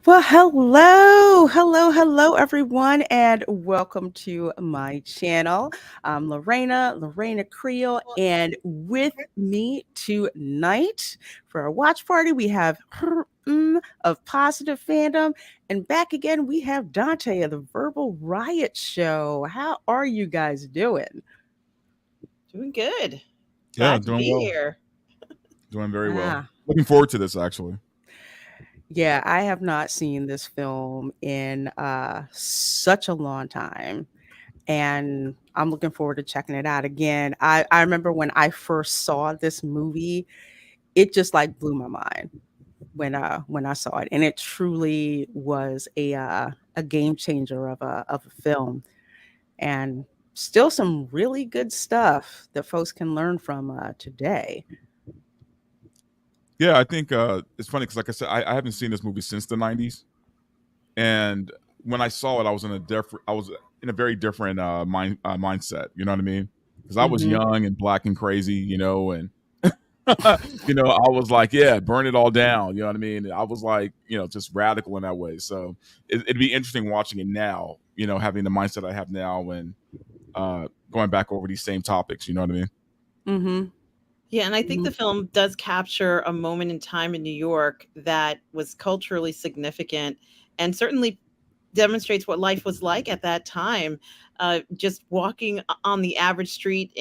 Well, hello, everyone, and welcome to my channel. I'm Lorena Creole, and with me tonight for our watch party, we have of Positive Fandom, and back again, we have Dante of the Verbal Riot Show. How are you guys doing? Doing good. Yeah, Glad to doing be well. here. Doing very well. Ah, Looking forward to this actually. yeah, I have not seen this film in such a long time. And I'm looking forward to checking it out again. I remember when I first saw this movie, it just like blew my mind when I saw it, and it truly was a game changer of a film, and still some really good stuff that folks can learn from today. Yeah, I think it's funny because, like I said, I haven't seen this movie since the '90s, and when I saw it, I was in a very different mindset. You know what I mean? Because I was Hmm. young and black and crazy, and I was like, yeah, burn it all down. You know what I mean? I was like, just radical in that way. So it'd be interesting watching it now. Having the mindset I have now and going back over these same topics. You know what I mean? Hmm. Yeah, and I think Hmm. the film does capture a moment in time in New York that was culturally significant and certainly demonstrates what life was like at that time. Just walking on the average street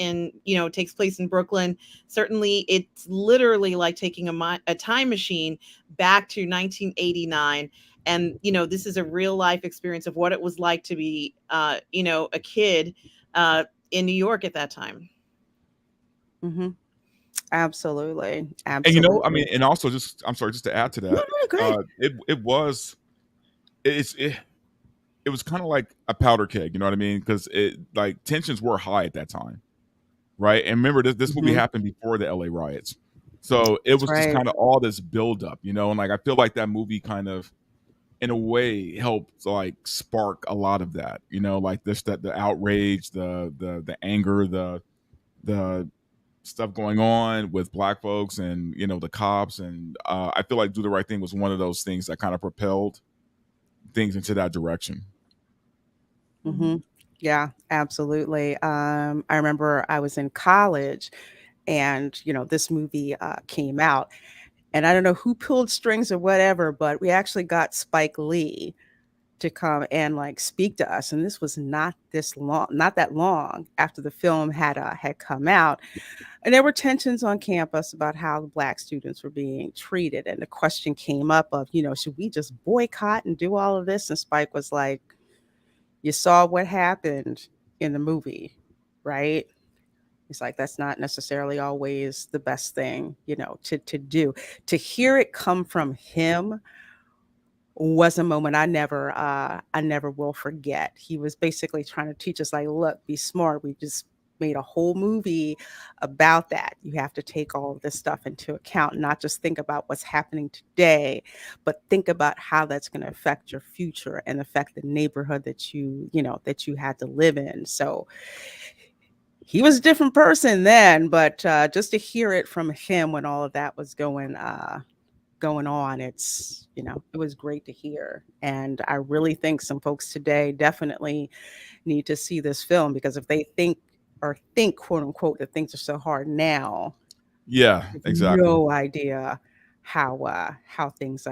takes place in Brooklyn. Certainly, it's literally like taking a time machine back to 1989. And, this is a real life experience of what it was like to be, a kid in New York at that time. Hmm. Absolutely, And I mean, absolutely. and also just I'm sorry, just to add to No, that, no, go ahead. it it was kind of like a powder keg, you know what I mean? Because it like tensions were high at that time, right? And remember, this movie Hmm. happened before the LA riots, so it That's was just right. kind of all this buildup, and like I feel like that movie kind of, in a way, helped like spark a lot of that, like this that the outrage, the anger, the stuff going on with black folks and the cops, and I feel like Do the Right Thing was one of those things that kind of propelled things into that direction. Hmm. Yeah, absolutely. I remember I was in college, and this movie came out, and I don't know who pulled strings or whatever, but we actually got Spike Lee to come and like speak to us, and this was not that long after the film had come out, and there were tensions on campus about how the black students were being treated, and the question came up of, should we just boycott and do all of this? And Spike was like, you saw what happened in the movie, right? He's like, that's not necessarily always the best thing, to do. To hear it come from him was a moment I never will forget. He was basically trying to teach us, like, look, be smart. We just made a whole movie about that. You have to take all of this stuff into account, not just think about what's happening today, but think about how that's going to affect your future and affect the neighborhood that you had to live in. So he was a different person then, but just to hear it from him when all of that was going on, it was great to hear. And I really think some folks today definitely need to see this film, because if they think quote unquote that things are so hard now, Yeah, have exactly. no idea how things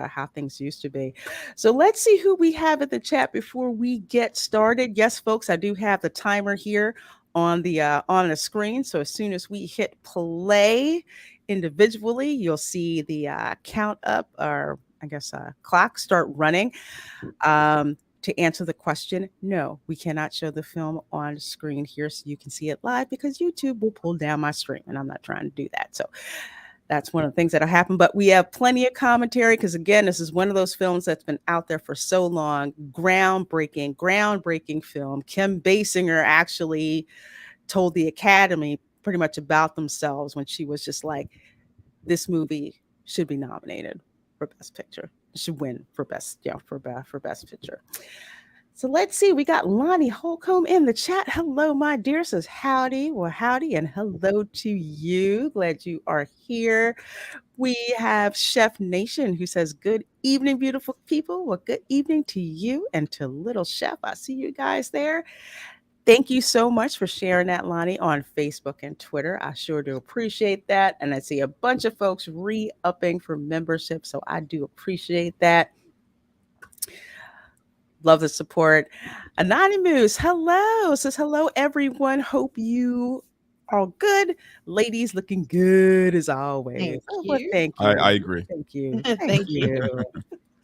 used to be. So let's see who we have at the chat before we get started. Yes, folks, I do have the timer here on the screen. So as soon as we hit play individually, you'll see the count up, or I guess clock start running. To answer the question, no, we cannot show the film on screen here so you can see it live, because YouTube will pull down my stream, and I'm not trying to do that. So that's one of the things that'll happen. But we have plenty of commentary, because again, this is one of those films that's been out there for so long. Groundbreaking film. Kim Basinger actually told the Academy pretty much about themselves when she was just like, this movie should be nominated for Best Picture. It should win for for Best Picture. So let's see. We got Lonnie Holcomb in the chat. Hello, my dear. Says howdy. Well, howdy, and hello to you. Glad you are here. We have Chef Nation who says, "Good evening, beautiful people." Well, good evening to you and to Little Chef. I see you guys there. Thank you so much for sharing that, Lonnie, on Facebook and Twitter. I sure do appreciate that. And I see a bunch of folks re-upping for membership, so I do appreciate that. Love the support. Anonymous, hello. Says hello, everyone. Hope you are good. Ladies looking good as always. Thank Oh, well, you. thank I you. agree. Thank you. Thank Thank you. you.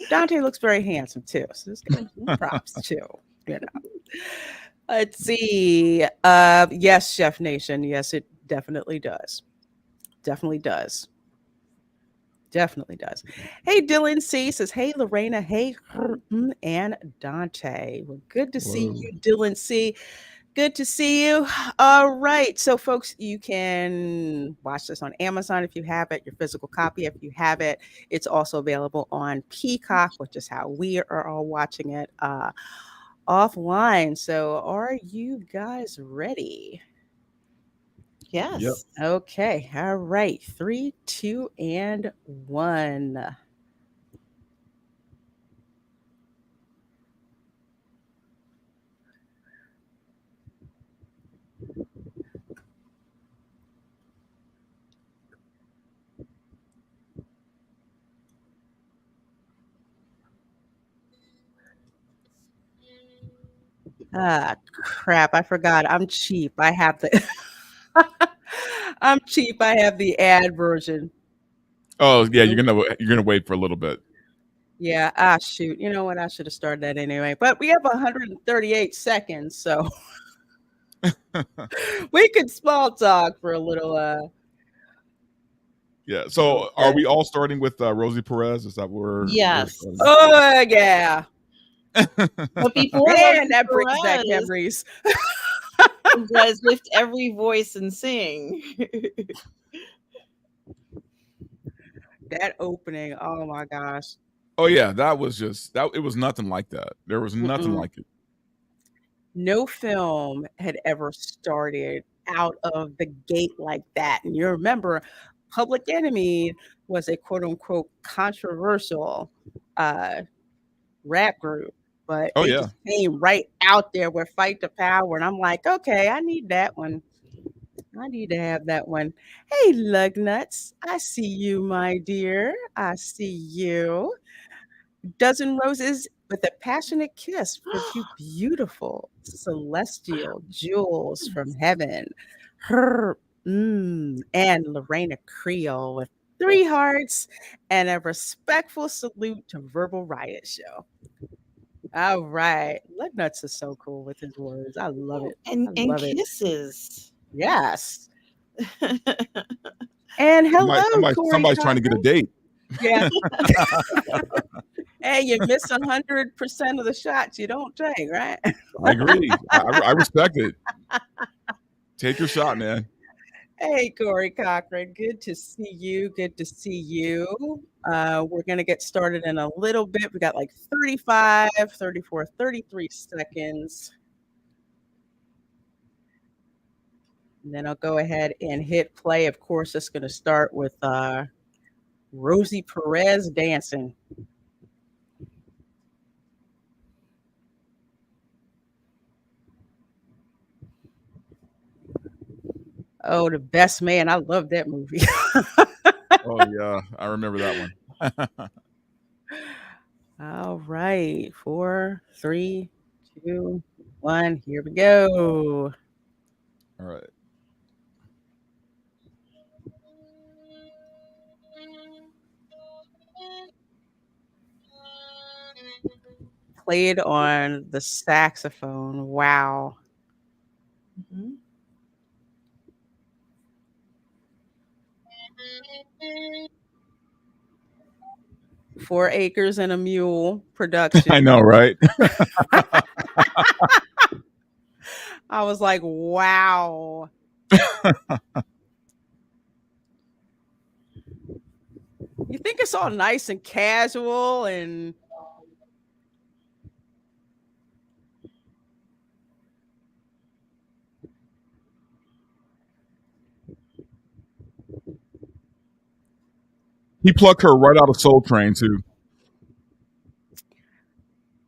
Dante looks very handsome too. So let's give him some props too. You know. Let's see. Yes, Chef Nation. Yes, it definitely does. Definitely does. Definitely does. Hey, Dylan C says, "Hey, Lorena. Hey, and Dante. Well, good to see Whoa. you, Dylan C. Good to see you. All right. So, folks, you can watch this on Amazon if you have it, your physical copy if you have it. It's also available on Peacock, which is how we are all watching it offline. So, are you guys ready? Yep. Yes. Okay. All right. Three, two, and one. Ah, crap. I forgot. I'm cheap. I have the. I'm cheap. I have the ad version. Oh yeah, Nope. you're gonna wait for a little bit. Yeah. Ah, shoot. You know what? I should have started that anyway. But we have 138 seconds, so we could small talk for a little. Yeah. So are Okay. we all starting with Rosie Perez? Is that where we're Yes. starting? Oh yeah. But before Man, Rosie that brings back Perez, memories. you guys lift every voice and sing. That opening. Oh my gosh. Oh yeah, that was just that. It was nothing like that. There was nothing Mm-mm. like it. No film had ever started out of the gate like that. And you remember, Public Enemy was a quote unquote controversial uh, rap group, but Oh they yeah. just came right out there with Fight the Power. And I'm like, okay, I need that one. I need to have that one. Hey, Lugnuts. I see you, my dear. I see you. Dozen roses with a passionate kiss for two beautiful celestial jewels from heaven. Her, and Lorena Creole with three hearts and a respectful salute to Verbal Riot Show. All right. Nuts is so cool with his words. I love it. I And love it. kisses. Yes. And hello, Corey Somebody's trying to get a Cochran. date. Yeah. Hey, you miss 100% of the shots you don't take, right? I agree. I respect it. Take your shot, man. Hey, Corey Cochran. Good to see you. Good to see you. We're going to get started in a little bit. We got like 35, 34, 33 seconds. And then I'll go ahead and hit play. Of course, it's going to start with Rosie Perez dancing. Oh, The Best Man. I love that movie. Oh yeah, I remember that one. All right. 4, 3, 2, 1. Here we go. All right. Played on the saxophone. Wow. Mhm. 4 Acres and a Mule I production. know, right? I was like, wow. You think it's all nice and casual and He plucked her right out of Soul Train too.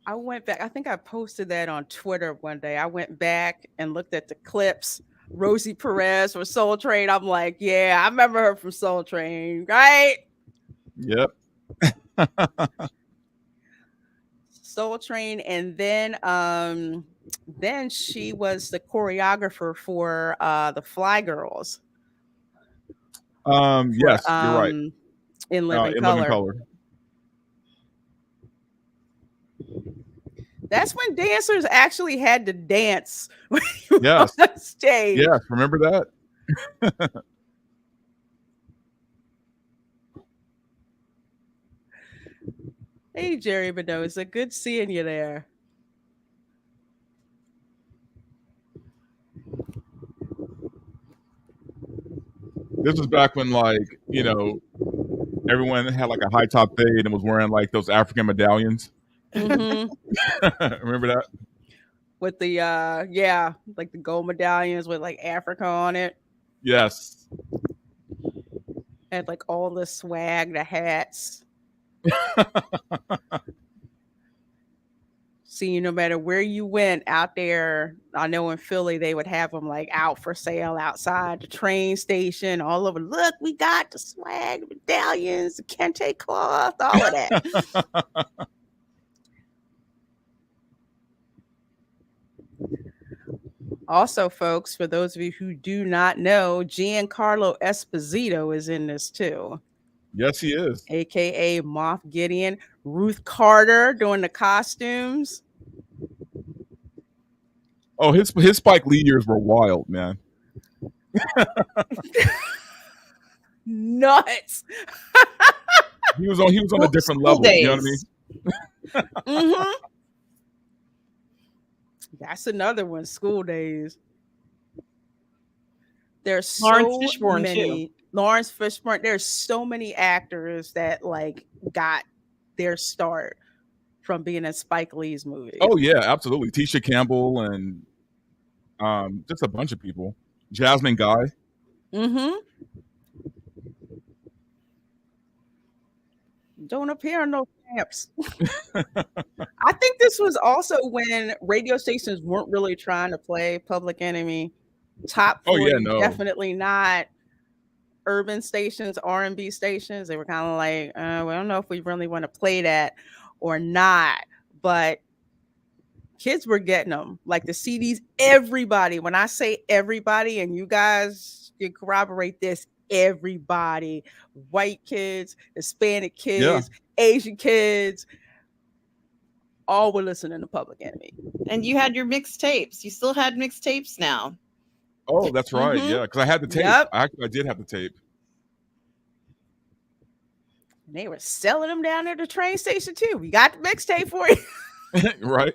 I went back. I think I posted that on Twitter one day. I went back and looked at the clips. Rosie Perez for Soul Train. I'm like, yeah, I remember her from Soul Train, right? Yep. Soul Train, and then she was the choreographer for the Fly Girls for Yes, you're right. In Living In Living Color. Color. That's when dancers actually had to dance Yes. on stage. Yes, remember that? Hey, Jerry Mendoza, good seeing you there. This was back when, like, everyone had like a high top fade and was wearing like those African medallions. Mm-hmm. Remember that? With the like the gold medallions with like Africa on it. Yes. Had like all the swag, the hats. See, no matter where you went out there, I know in Philly they would have them like out for sale outside the train station, all over. Look, we got the swag, the medallions, the kente cloth, all of that. Also, folks, for those of you who do not know, Giancarlo Esposito is in this too. Yes, he is. AKA Moff Gideon. Ruth Carter doing the costumes. Oh, his Spike Lee years were wild, man. Nuts. He was on a different level. Days. You know what I mean? Mm-hmm. That's another one. School Days. There's Lawrence so Fishburne, many. too. Lawrence Fishburne. There's so many actors that like got their start from being in Spike Lee's movies. Oh yeah, absolutely. Tisha Campbell and just a bunch of people. Jasmine Guy. Mm-hmm. Don't appear on no stamps. I think this was also when radio stations weren't really trying to play Public Enemy. Top 40, Oh yeah, no. definitely not urban stations, R&B stations. They were kind of like, we don't know if we really want to play that or not. But kids were getting them, like the CDs. Everybody, when I say everybody, and you guys can corroborate this, everybody, white kids, Hispanic kids, Asian kids, all were listening to Public Enemy. And you had your mixtapes. You still had mixtapes now. Oh, that's right. Mhm. Yeah, because I had the tape. Yep. I did have the tape. They were selling them down at the train station too. We got the mixtape for you. Right.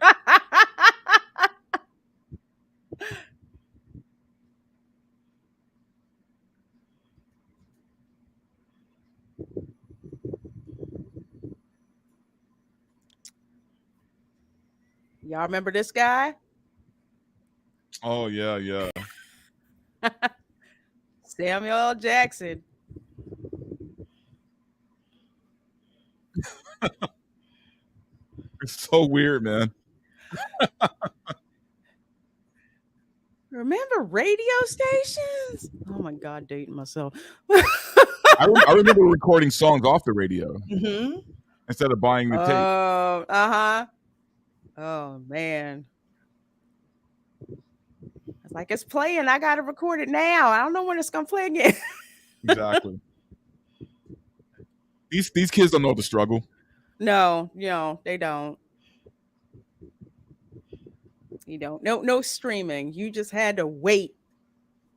Y'all remember this guy? Oh yeah, yeah. Samuel L. Jackson. It's so weird, man. Remember radio stations? Oh my God, dating myself. I remember recording songs off the radio Mm-hmm. instead of buying the tape. Uh-huh. Oh man. It's like it's playing. I gotta record it now. I don't know when it's gonna play again. Exactly. These kids don't know the struggle. No, they don't. You don't. No streaming. You just had to wait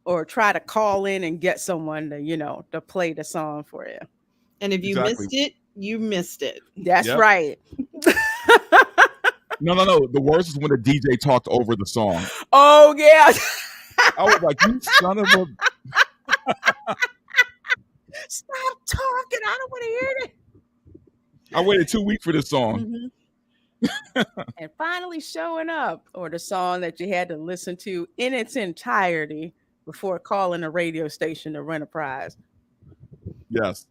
or try to call in and get someone to, to play the song for you. And if you Exactly. missed it, you missed it. That's Yep. right. No. The worst is when the DJ talked over the song. Oh yeah. I was like, you son of a. Stop talking. I don't want to hear it. I waited 2 weeks for this song. Mm-hmm. And finally showing up, or the song that you had to listen to in its entirety before calling a radio station to rent a prize. Yes.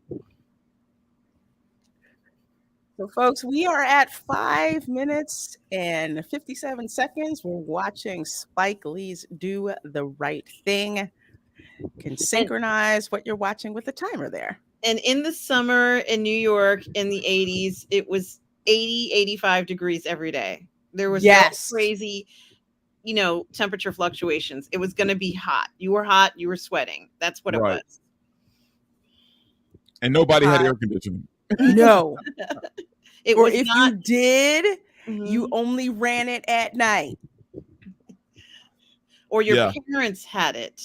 So, folks, we are at 5 minutes and 57 seconds. We're watching Spike Lee's Do the Right Thing. Can synchronize what you're watching with the timer there. And in the summer in New York in the 80s, it was 80, 85 degrees every day. There was no crazy, temperature fluctuations. It was going to be hot. You were hot, you were sweating. That's what it was. And nobody had air conditioning. No. Or if you did, you only ran it at night. Or your parents had it.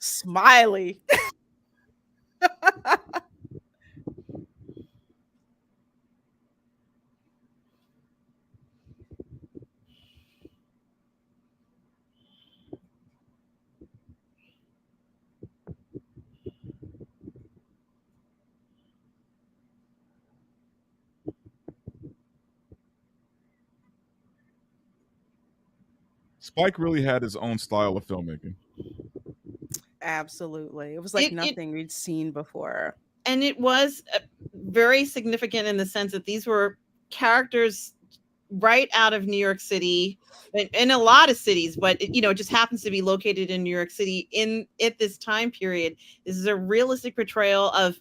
Smiley. Spike really had his own style of filmmaking. Absolutely. It was like nothing we'd seen before. And it was very significant in the sense that these were characters right out of New York City, in a lot of cities, but it just happens to be located in New York City at this time period. This is a realistic portrayal of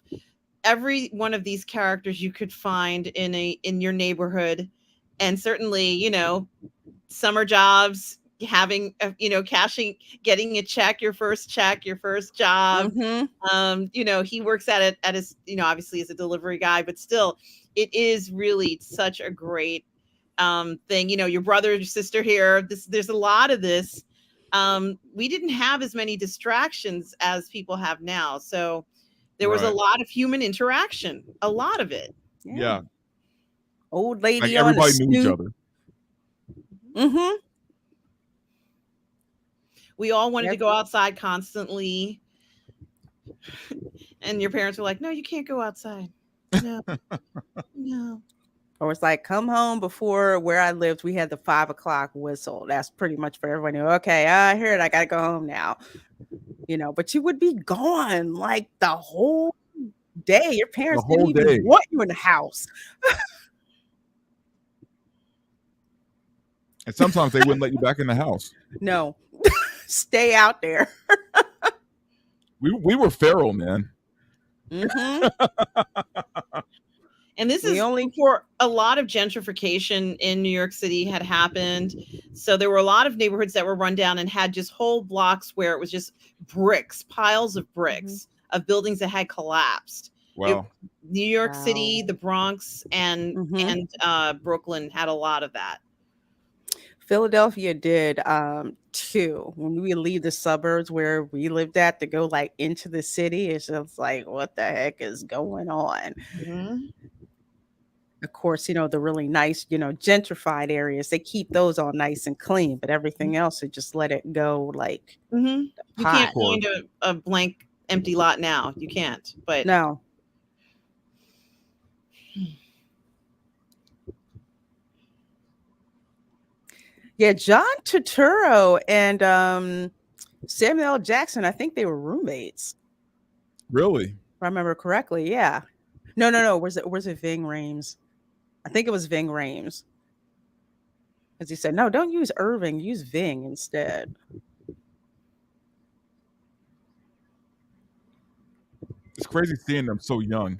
every one of these characters you could find in your neighborhood. And certainly, summer jobs, having getting a check, your first job. He works at his, obviously as a delivery guy, but still it is really such a great thing. Your brother, your sister here, there's a lot of this. We didn't have as many distractions as people have now, so there was a lot of human interaction, a lot of it. Yeah. Old lady, like everybody knew each other. We all wanted to go outside constantly. And your parents were like, no, you can't go outside. No. No. Or it's like, come home before where I lived. We had the 5 o'clock whistle. That's pretty much for everybody. Okay, I hear it. I got to go home now. But you would be gone like the whole day. Your parents didn't even want you in the house. And sometimes they wouldn't let you back in the house. No. Stay out there. We were feral, man. And this is before a lot of gentrification in New York City had happened. So there were a lot of neighborhoods that were run down and had just whole blocks where it was just bricks, piles of bricks of buildings that had collapsed. Wow. New York City, the Bronx, and Brooklyn had a lot of that. Philadelphia did too. When we leave the suburbs where we lived at to go like into the city, it's just like, what the heck is going on? Of course, the really nice, gentrified areas, they keep those all nice and clean, but everything else, they just let it go like you can't find a blank empty lot now. You can't, but no. Yeah, John Turturro and Samuel L. Jackson, I think they were roommates. Really? If I remember correctly, yeah. No. Was it Ving Rhames? I think it was Ving Rhames. As he said, no, don't use Irving, use Ving instead. It's crazy seeing them so young.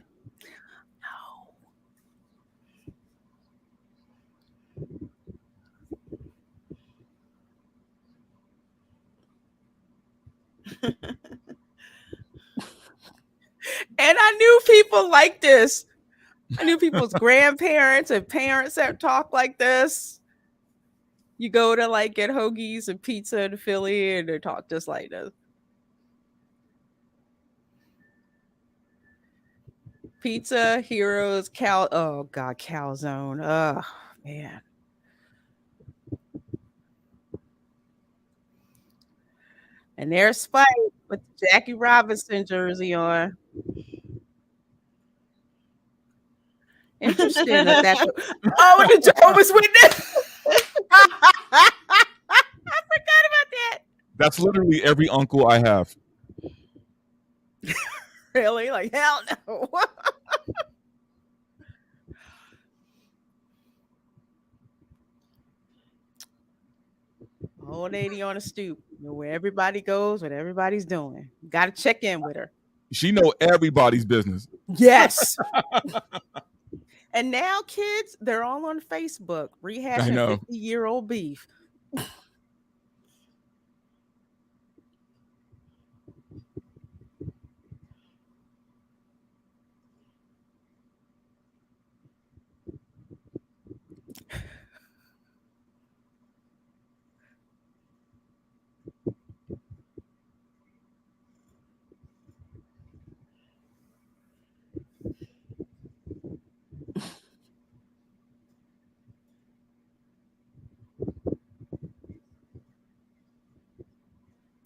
And I knew people like this. I knew people's grandparents and parents that talk like this. You go to like get hoagies and pizza in Philly and they talk just like this. Pizza, Heroes, Calzone. Oh, man. And there's Spike with the Jackie Robinson jersey on. Interesting that's the Jehovah's Witness. I forgot about that. That's literally every uncle I have. really? Like, hell no. Old lady on a stoop. Know where everybody goes, what everybody's doing. Got to check in with her. She know everybody's business. Yes. And now kids, they're all on Facebook I rehashing know. 50-year-old beef.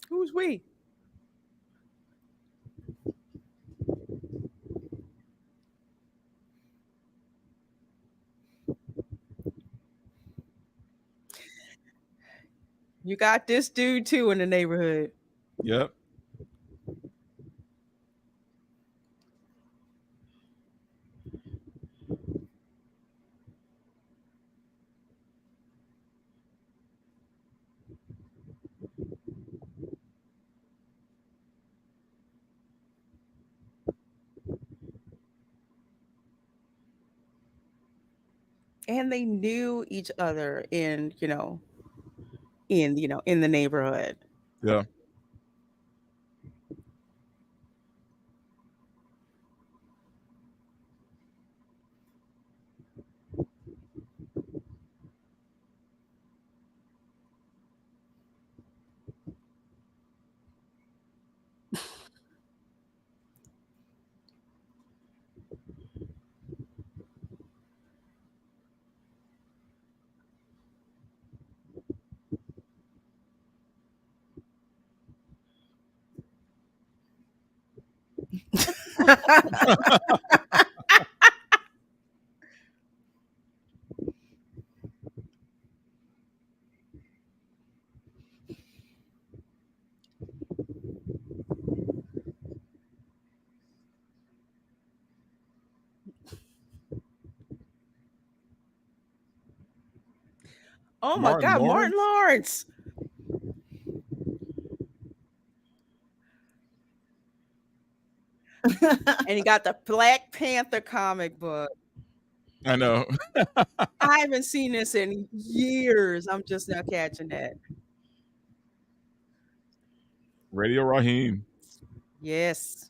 Who's we? You got this dude too in the neighborhood. Yep. And they knew each other in the neighborhood. Yeah. Oh my Martin God, Martin Lawrence. Lawrence. And he got the Black Panther comic book. I know. I haven't seen this in years. I'm just now catching that. Radio Raheem. Yes.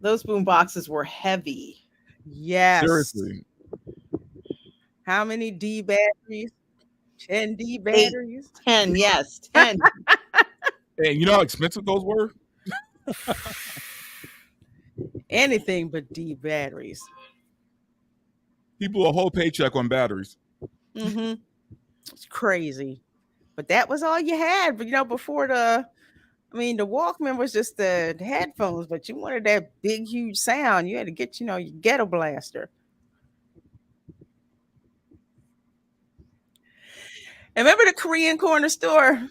Those boom boxes were heavy. Yes. Seriously. How many D batteries? 10 D 8, batteries? 10, yes, 10. And you know how expensive those were? Anything but D batteries. He blew a whole paycheck on batteries. Mm-hmm. It's crazy. But that was all you had. But before the Walkman was just the headphones, but you wanted that big, huge sound. You had to get, your ghetto blaster. And remember the Korean corner store?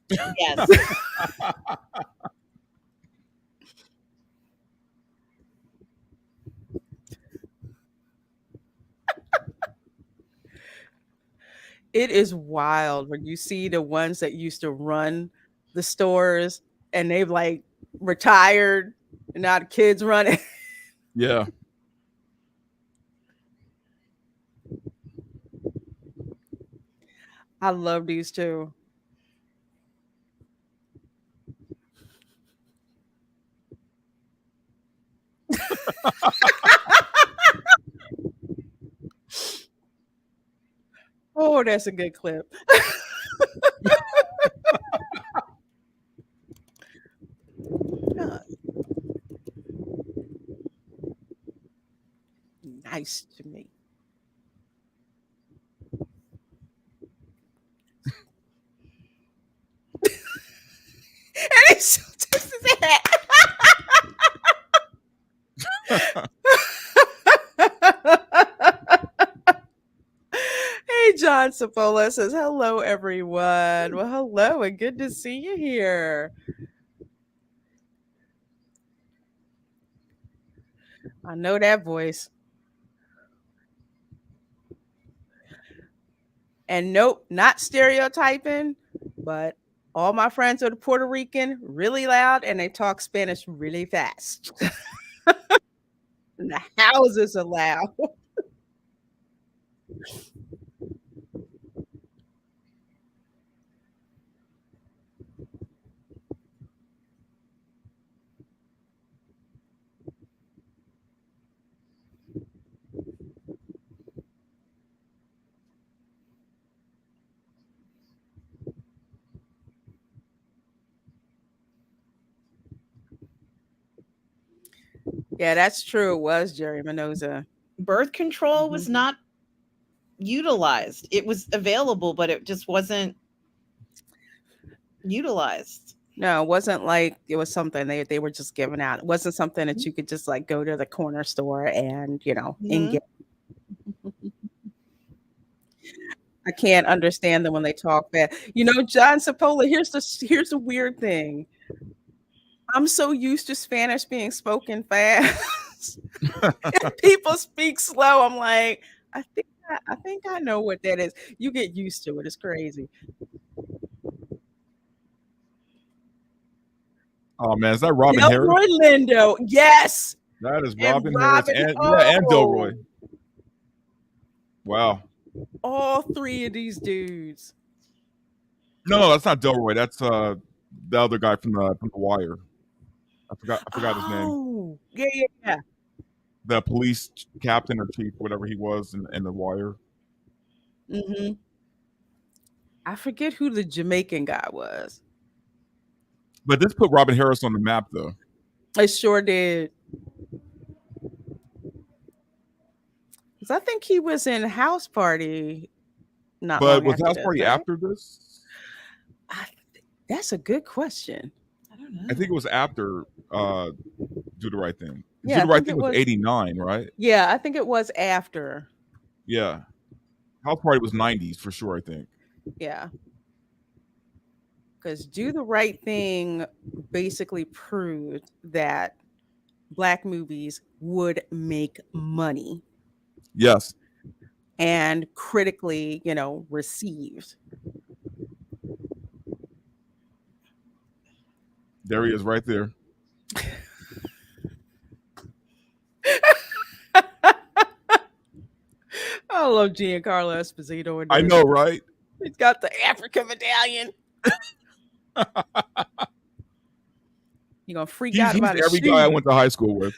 Yes. It is wild when you see the ones that used to run the stores and they've like retired and now the kids run it. Yeah. I love these too. Oh, that's a good clip. Uh, nice to me. And he so tips his hat. Hey, John Sapola says, hello, everyone. Well, hello, and good to see you here. I know that voice. And nope, not stereotyping, but all my friends are Puerto Rican, really loud, and they talk Spanish really fast. And the houses are loud. Yeah, that's true. It was Jerry Minoza. Birth control was Mhm. not utilized. It was available, but it just wasn't utilized. No, it wasn't like it was something they were just giving out. It wasn't something that you could just like go to the corner store and, and Mhm. get. I can't understand them when they talk fast. John Sapola, here's the weird thing. I'm so used to Spanish being spoken fast. If people speak slow, I'm like, I think I know what that is. You get used to it. It's crazy. Oh man, is that Robin Harris? Delroy Lindo, yes, That is and Robin Harris, Robin. and yeah, and Oh, Delroy. Wow. all three of these dudes. No, that's not Delroy. That's the other guy from the Wire. I forgot his name. Oh, yeah. The police captain or chief, whatever he was in the Wire. Hmm. I forget who the Jamaican guy was. But this put Robin Harris on the map, though. It sure did. Because I think he was in House Party not But long was after House this, Party right? after this? That's a good question. I don't know. I think it was after Do the Right Thing. Do Yeah, I the Right think Thing it was was. 89, right? Yeah, I think it was after. Yeah. House Party was 90s for sure, I think. Yeah. Because Do the Right Thing basically proved that Black movies would make money Yes. and critically, received. There he is right there. I love Giancarlo Esposito in I this. know, right? He's got the African medallion. You're going to freak out He's about his every guy I shoes. went to high school with.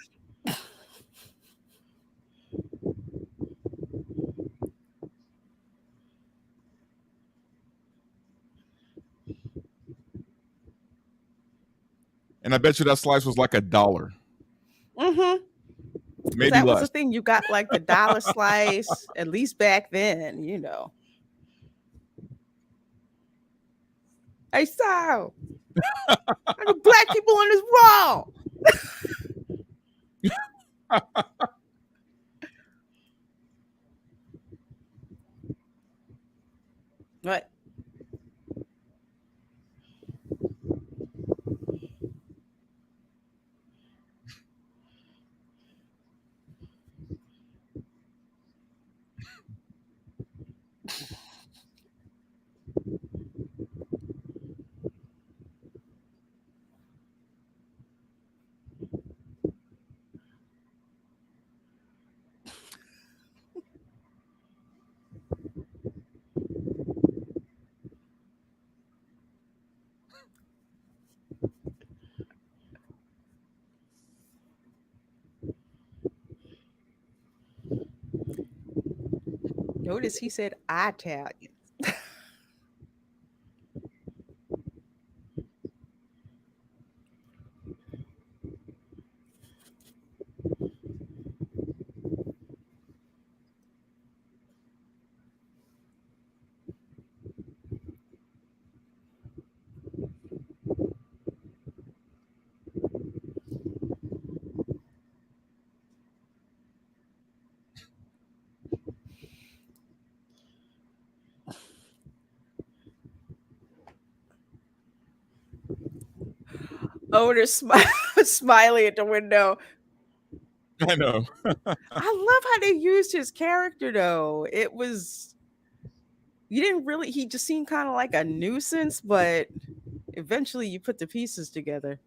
And I bet you that slice was like $1. Mm-hmm. Because Maybe that was the less. thing. You got like the dollar slice, at least back then. Hey, so, the Black people in this wrong. What? Notice he said Italian. owner smiling at the window. I know. I love how they used his character though. It was you didn't really he just seemed kind of like a nuisance, but eventually you put the pieces together.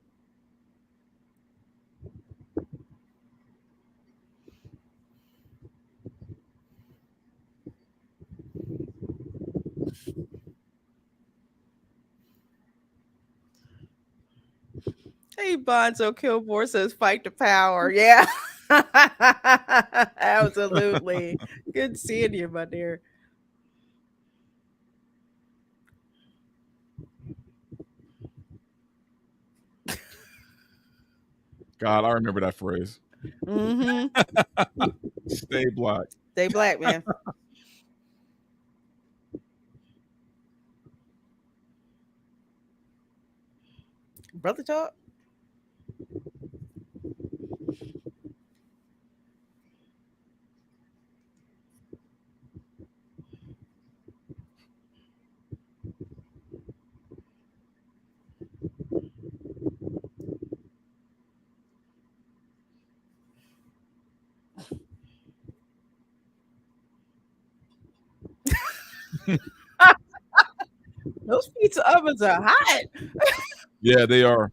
Hey, Bonzo Kilmore says fight the power. Yeah. Absolutely. Good seeing you, my dear. God, I remember that phrase. Mm-hmm. Stay black. Stay black, man. Brother talk. Those pizza ovens are hot. Yeah, they are.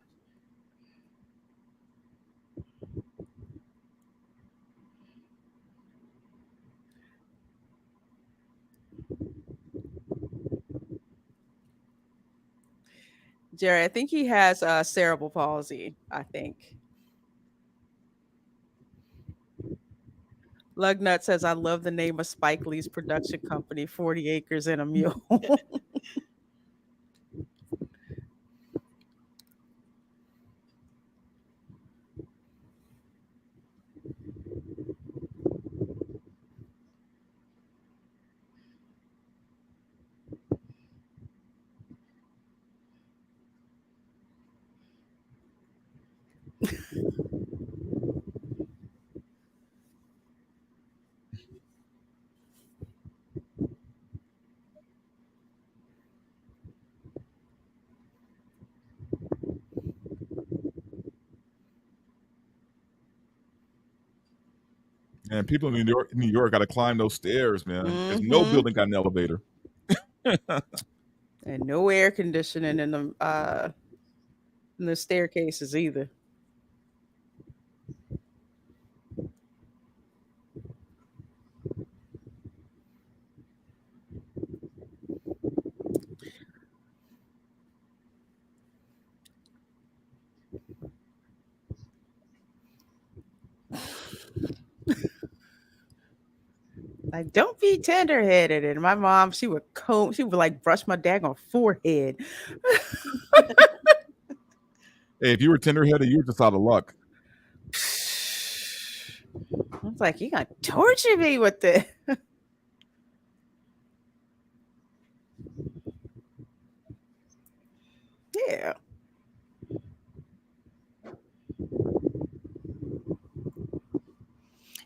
Jerry, I think he has cerebral palsy, I think. Lugnut says, I love the name of Spike Lee's production company, 40 Acres and a Mule. And people in New York got to climb those stairs, man. There's no Mm-hmm. building got an elevator. And no air conditioning in the staircases either. Like, don't be tender headed. And my mom, she would like brush my daggone forehead. Hey, if you were tender-headed, you were just out of luck. I was like, you gonna torture me with this. Yeah.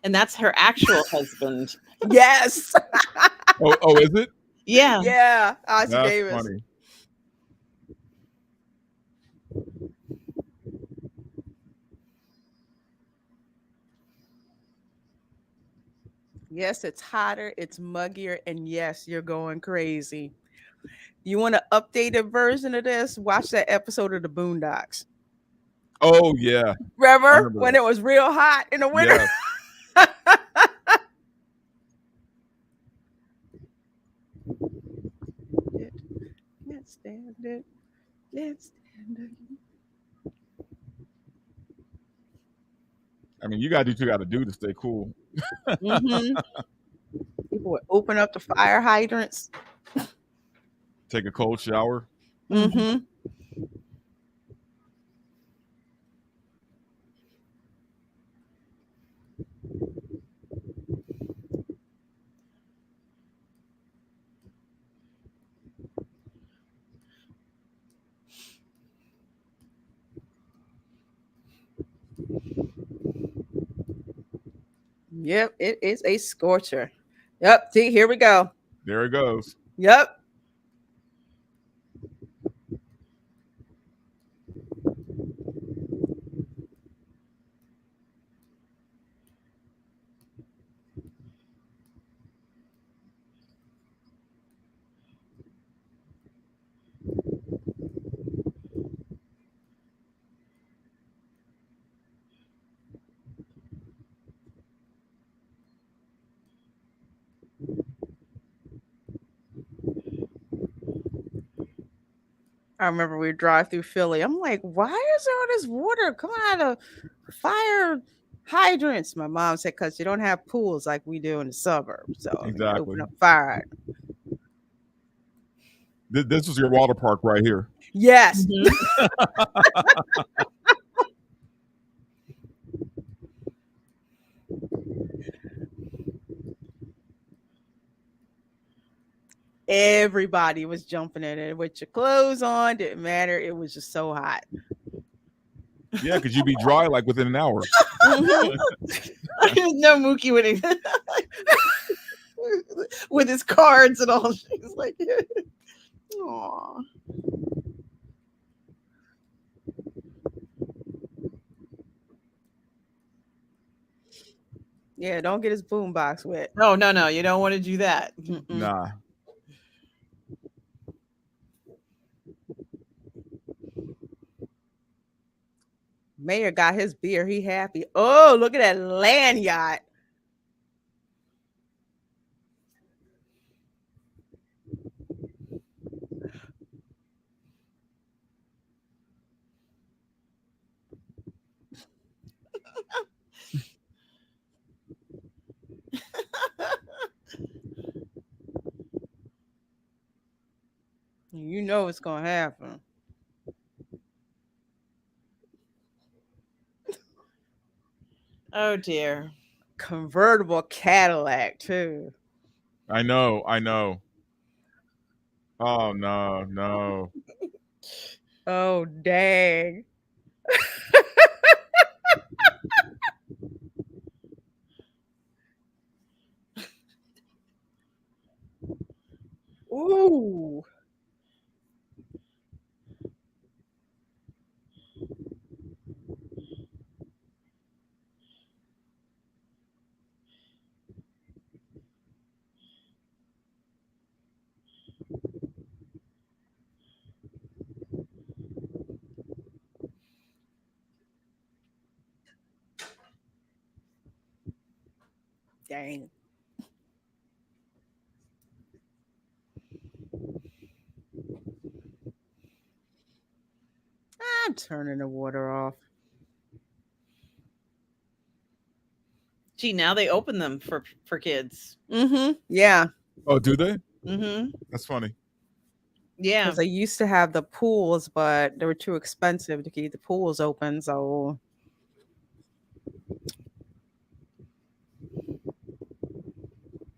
And that's her actual husband. Yes. Oh, is it? Yeah. Yeah. Ossie That's Davis. funny. Yes, it's hotter, it's muggier, and yes, you're going crazy. You want an updated version of this? Watch that episode of the Boondocks. Oh yeah, I Remember remember when that. it was real hot in the winter? Yes. Can't stand it. Can't stand it. I mean, you got to do what you got to do to stay cool. Mm-hmm. People would open up the fire hydrants. Take a cold shower. Mm-hmm. Yep, it is a scorcher. Yep, see, here we go. There it goes. I remember we drive through Philly. I'm like, why is there all this water coming out of fire hydrants? My mom said, because you don't have pools like we do in the suburbs. So you open Exactly. up fire. This was your water park right here. Yes. Mhm. Everybody was jumping in it with your clothes on. Didn't matter. It was just so hot. Yeah, because you'd be dry like within an hour. Hmm. No Mookie winning with his cards and all. She's like, aw. Yeah, don't get his boombox wet. No, no, no. You don't want to do that. Mm-mm. Nah. Mayor got his beer. He happy. Oh, look at that land yacht. You know what's gonna happen. Oh dear. Convertible Cadillac too. I know. I know. Oh no, no. Oh dang. Ooh. Dang. I'm turning the water off. Gee, now they open them for kids. Mm-hmm. Yeah. Oh, do they? Mm-hmm. That's funny. Yeah. Because they used to have the pools, but they were too expensive to keep the pools open. So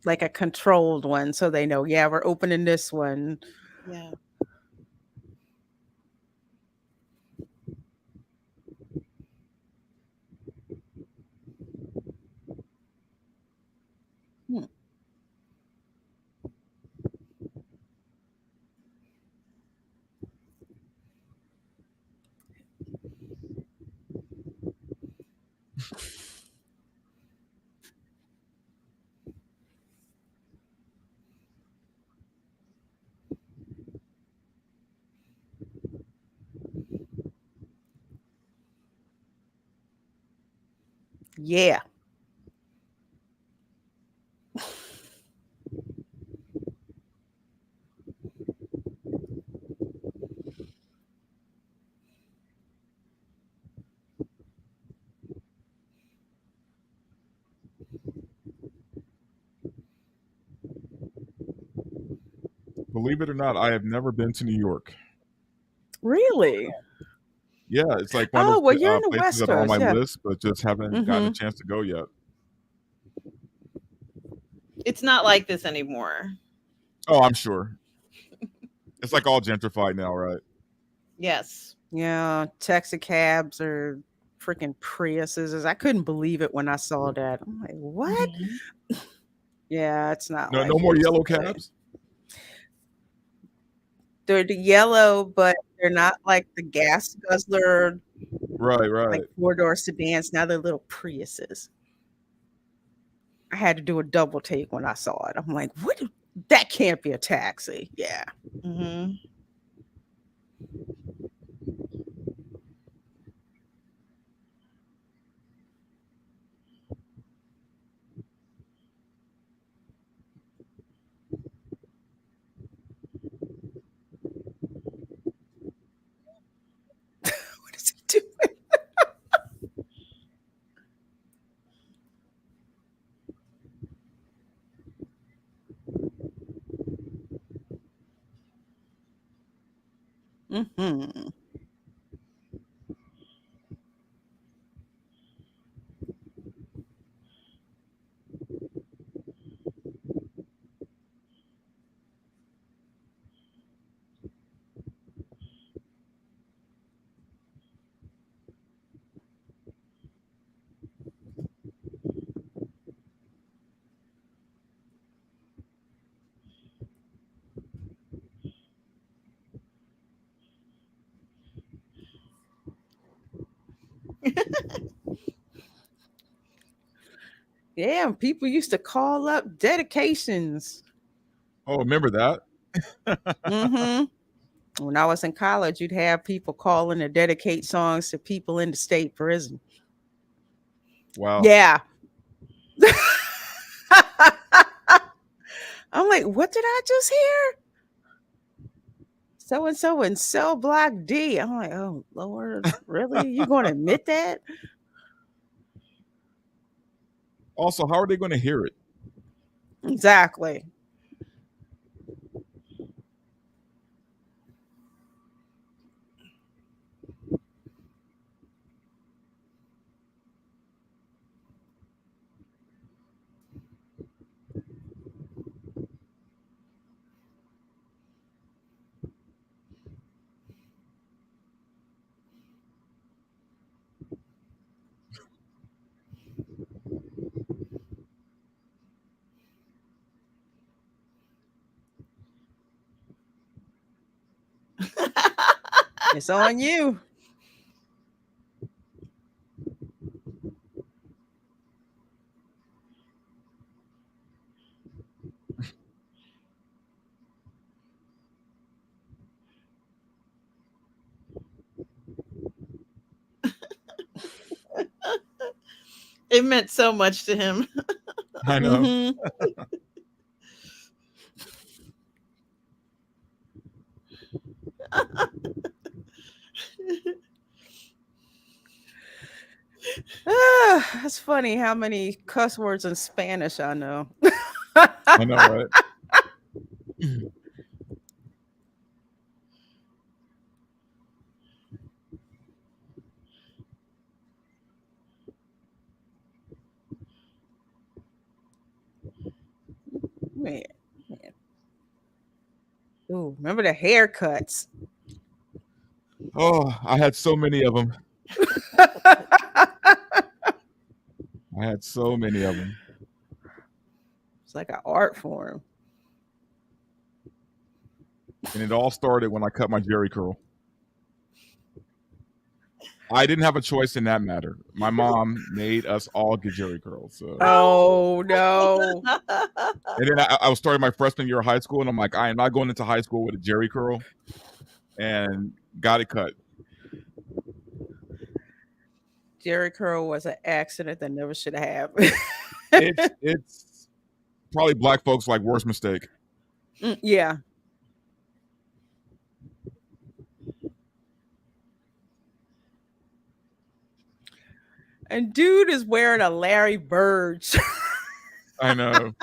like a controlled one. So they know, yeah, we're opening this one. Yeah. Hmm. Yeah. Believe it or not, I have never been to New York. Really? Yeah, it's like one of Oh, those well, you're in the places West that are on Coast. my Yeah. list, but just haven't gotten a Mm-hmm. chance to go yet. It's not like this anymore. Oh, I'm sure. It's like all gentrified now, right? Yes. Yeah. Taxi cabs or freaking Priuses. I couldn't believe it when I saw that. I'm like, what? Mhm. Yeah, it's not No, like no it more used to yellow be. cabs. They're the yellow, but they're not like the gas guzzler, Right, like right. four-door sedans. Now they're little Priuses. I had to do a double take when I saw it. I'm like, what? That can't be a taxi. Yeah. Mhm. Mhm. Yeah, people used to call up dedications. Oh, remember that? Mhm. When I was in college, you'd have people calling to dedicate songs to people in the state prison. Wow. Yeah. I'm like, what did I just hear? So and so in cell block D. I'm like, oh Lord, really? You gonna admit that? Also, how are they going to hear it? Exactly. It's on you. It meant so much to him. I know. Hmm. Ah, it's funny how many cuss words in Spanish I know. I know, right? Man, man. Ooh, remember the haircuts? Oh, I had so many of them. I had so many of them. It's like an art form. And it all started when I cut my Jerry curl. I didn't have a choice in that matter. My mom made us all get Jerry curls. So, Oh no. and then I was starting my freshman year of high school, and I'm like, I am not going into high school with a Jerry curl, and got it cut. Jerry curl was an accident that never should have happened. It's probably black folks like worst mistake. Yeah. And dude is wearing a Larry Verge. I know.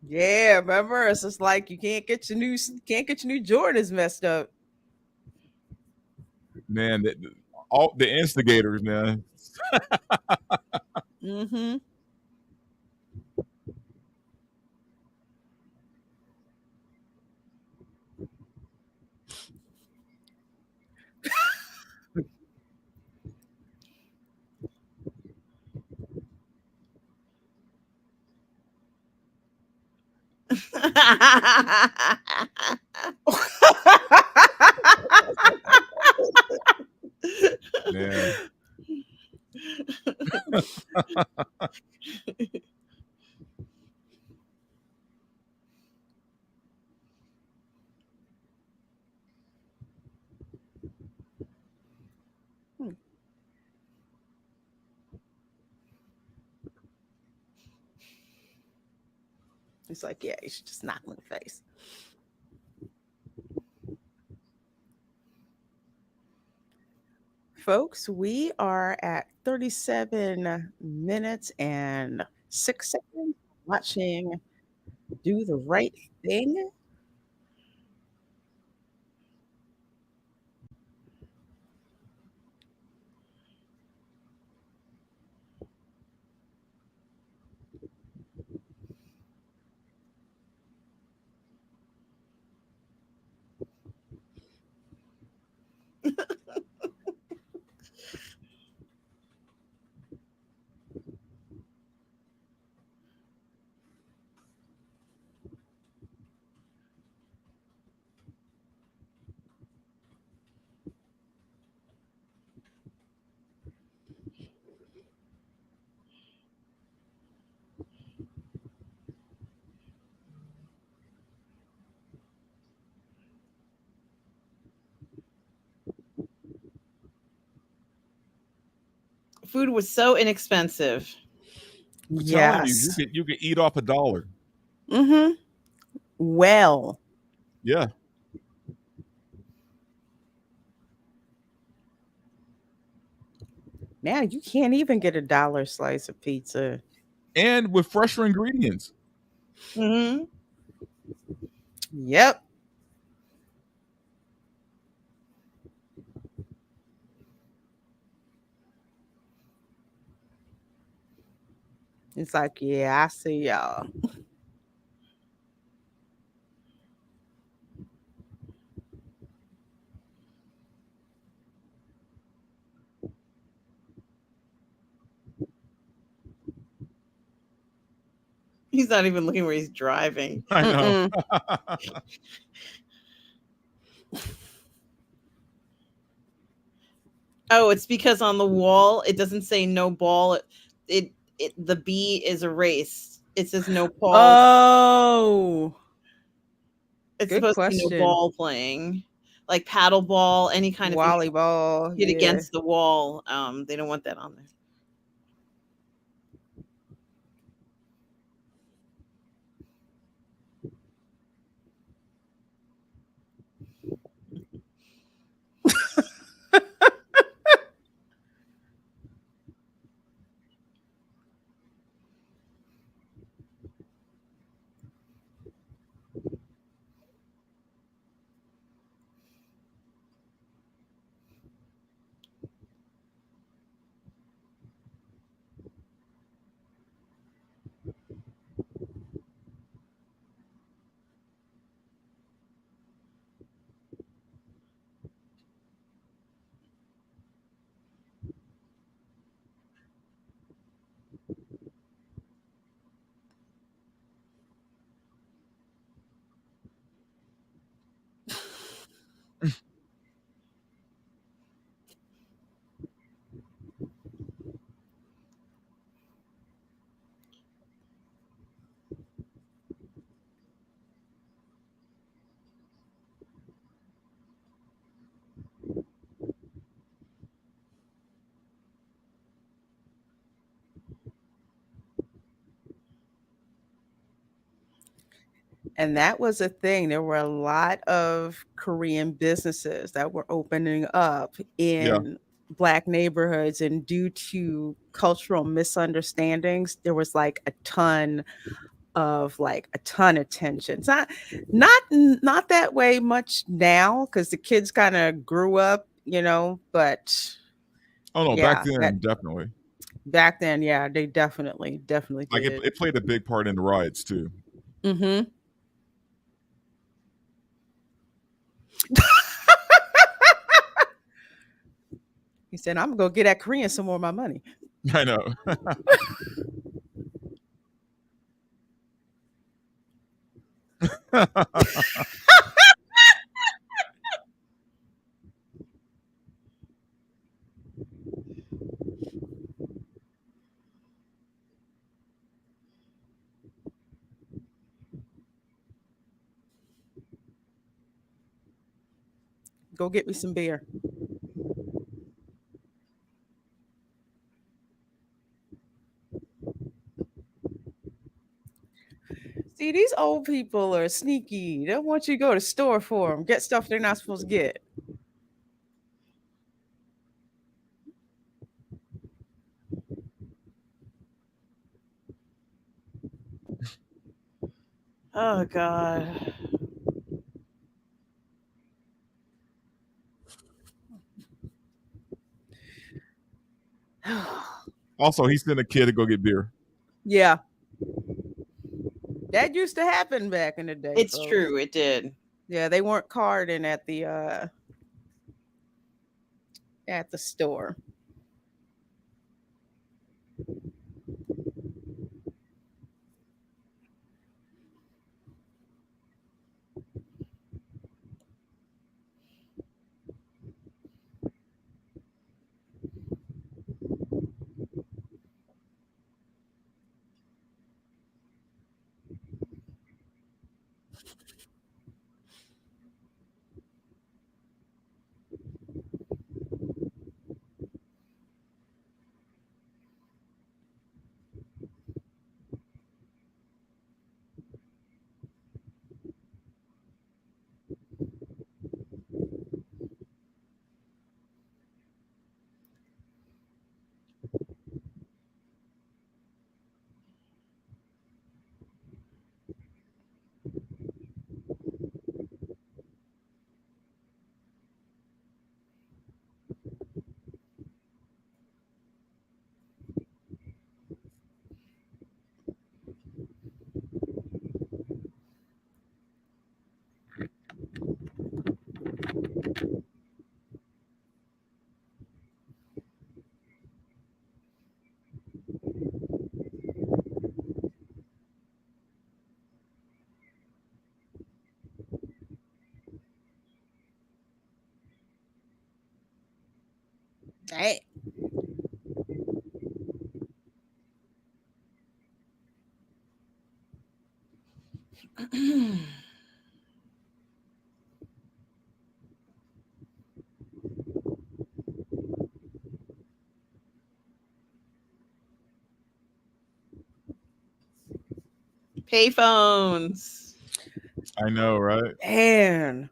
Yeah, remember? It's just like you can't get your new Jordans messed up. Man, all the instigators, man. Hmm. Man. He's like, yeah, you should just knock him in the face. Folks, we are at 37 minutes and 6 seconds watching Do the Right Thing. Food was so inexpensive. I'm telling you, Yes. you could eat off $1. Mm-hmm. Well, Yeah, now you can't even get $1 slice of pizza. and with fresher ingredients. Hmm. Yep. It's like, yeah, I see y'all. He's not even looking where he's driving. I know. Mm-mm. Oh, it's because on the wall it doesn't say no ball. It the B is erased. It says no ball. Oh, It's good supposed to be no question. ball playing, like paddle ball, any kind of thing Volleyball, hit yeah. against the wall. They don't want that on there. And that was a thing. There were a lot of Korean businesses that were opening up Yeah. in Black neighborhoods, and due to cultural misunderstandings, there was like a ton of tension. It's not that way much now because the kids kind of grew up, but Oh no, back yeah, that then definitely. back then, yeah, they definitely Like did. it played a big part in the riots too. Mm-hmm. He said, I'm gonna go get that Korean some more of my money. I know. Go get me some beer. See, these old people are sneaky. They don't want you to go to store for them, get stuff they're not supposed to get. Oh God. Also, he sent a kid to go get beer. Yeah, that used to happen back in the day, It's folks. true, it did. Yeah, they weren't carding at the store. Dang. Payphones. I know, right? Man.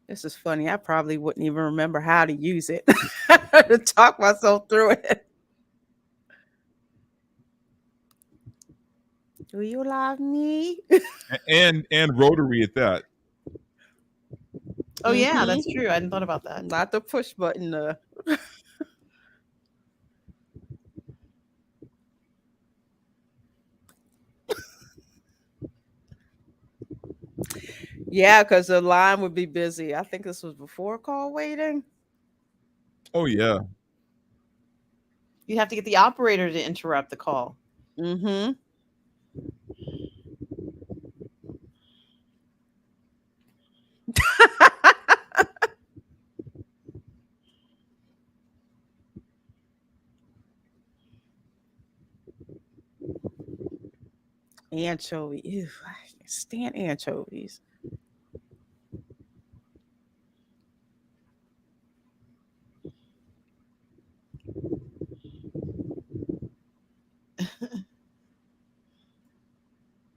This is funny. I probably wouldn't even remember how to use it to talk myself through it. Do you love me? And rotary at that. Oh yeah, Mhm. that's true. I hadn't thought about that. Not the push button. Yeah, because the line would be busy. I think this was before call waiting. Oh yeah. You have to get the operator to interrupt the call. Mm-hmm. Anchovy. Ew, I can't stand anchovies.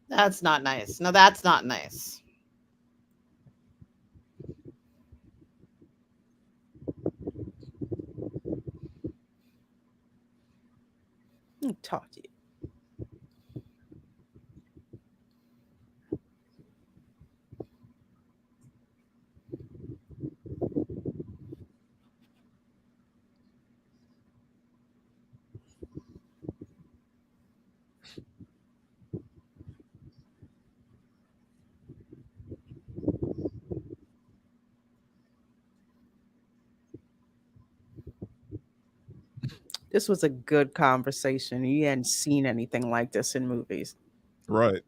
That's not nice. No, that's not nice. Let me talk to you. This was a good conversation. You hadn't seen anything like this in movies. Right.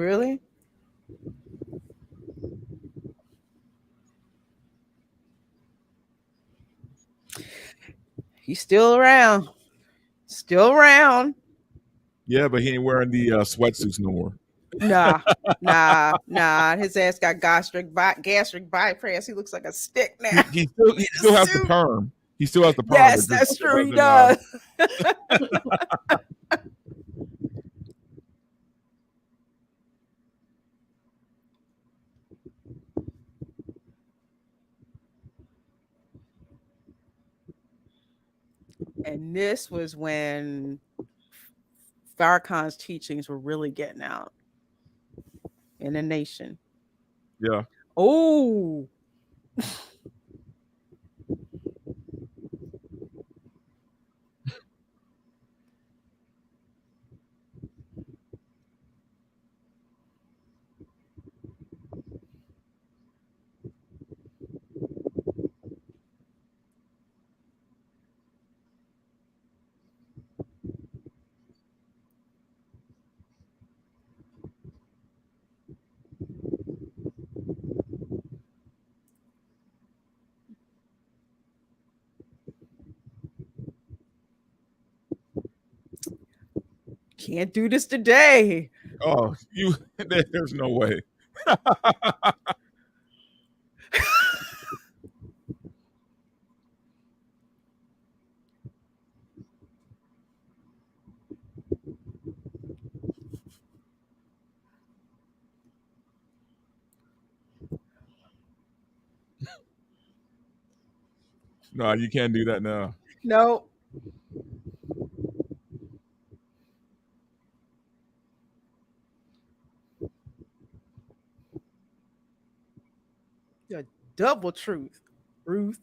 Really? He's still around. Still around. Yeah, but he ain't wearing the sweatsuits no more. Nah, nah. His ass got gastric bypass. He looks like a stick now. He In a still has the suit. perm. He still has the perm. Yes, It just that's it true. He wasn't. does. And this was when Farrakhan's teachings were really getting out in the nation. Yeah. Oh, can't do this today. Oh, you. There's no way. No, you can't do that now. No, a double truth, Ruth.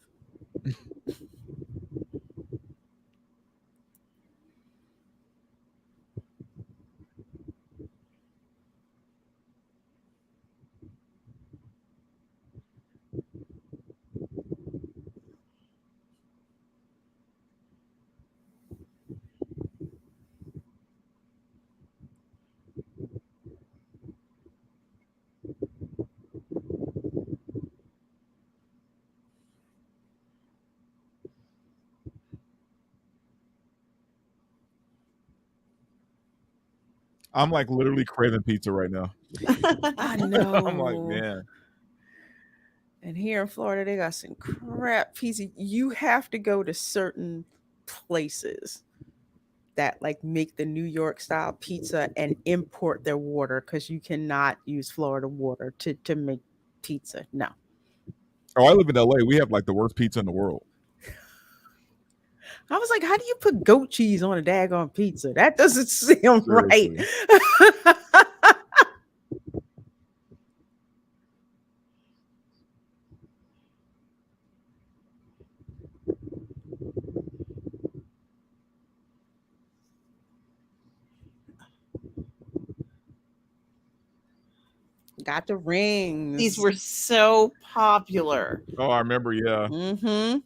I'm like literally craving pizza right now. I I'm like, know. man. And here in Florida, they got some crap pizza. You have to go to certain places that like make the New York style pizza and import their water because you cannot use Florida water to make pizza. No. Oh, I live in LA. We have like the worst pizza in the world. I was like, how do you put goat cheese on a daggone pizza? That doesn't sound right. Seriously. Got the These rings. were so popular. Oh, I remember. Yeah. Mm-hmm.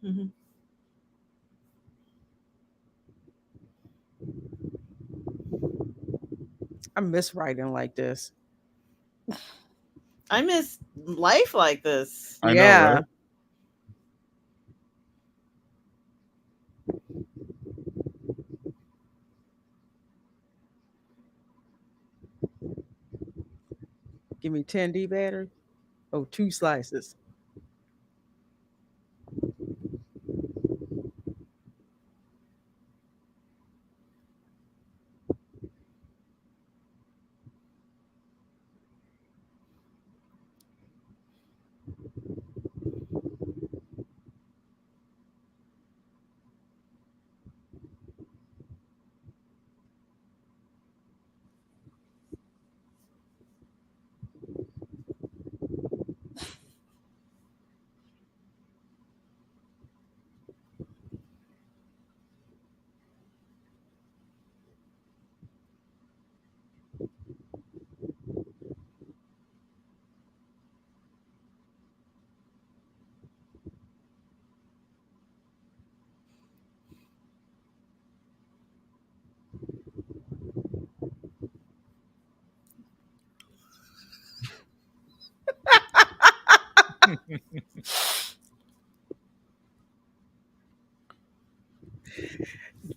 Mhm. I miss writing like this. I miss life like this. I know, Yeah. right? Give me 10D battery. Oh, two slices.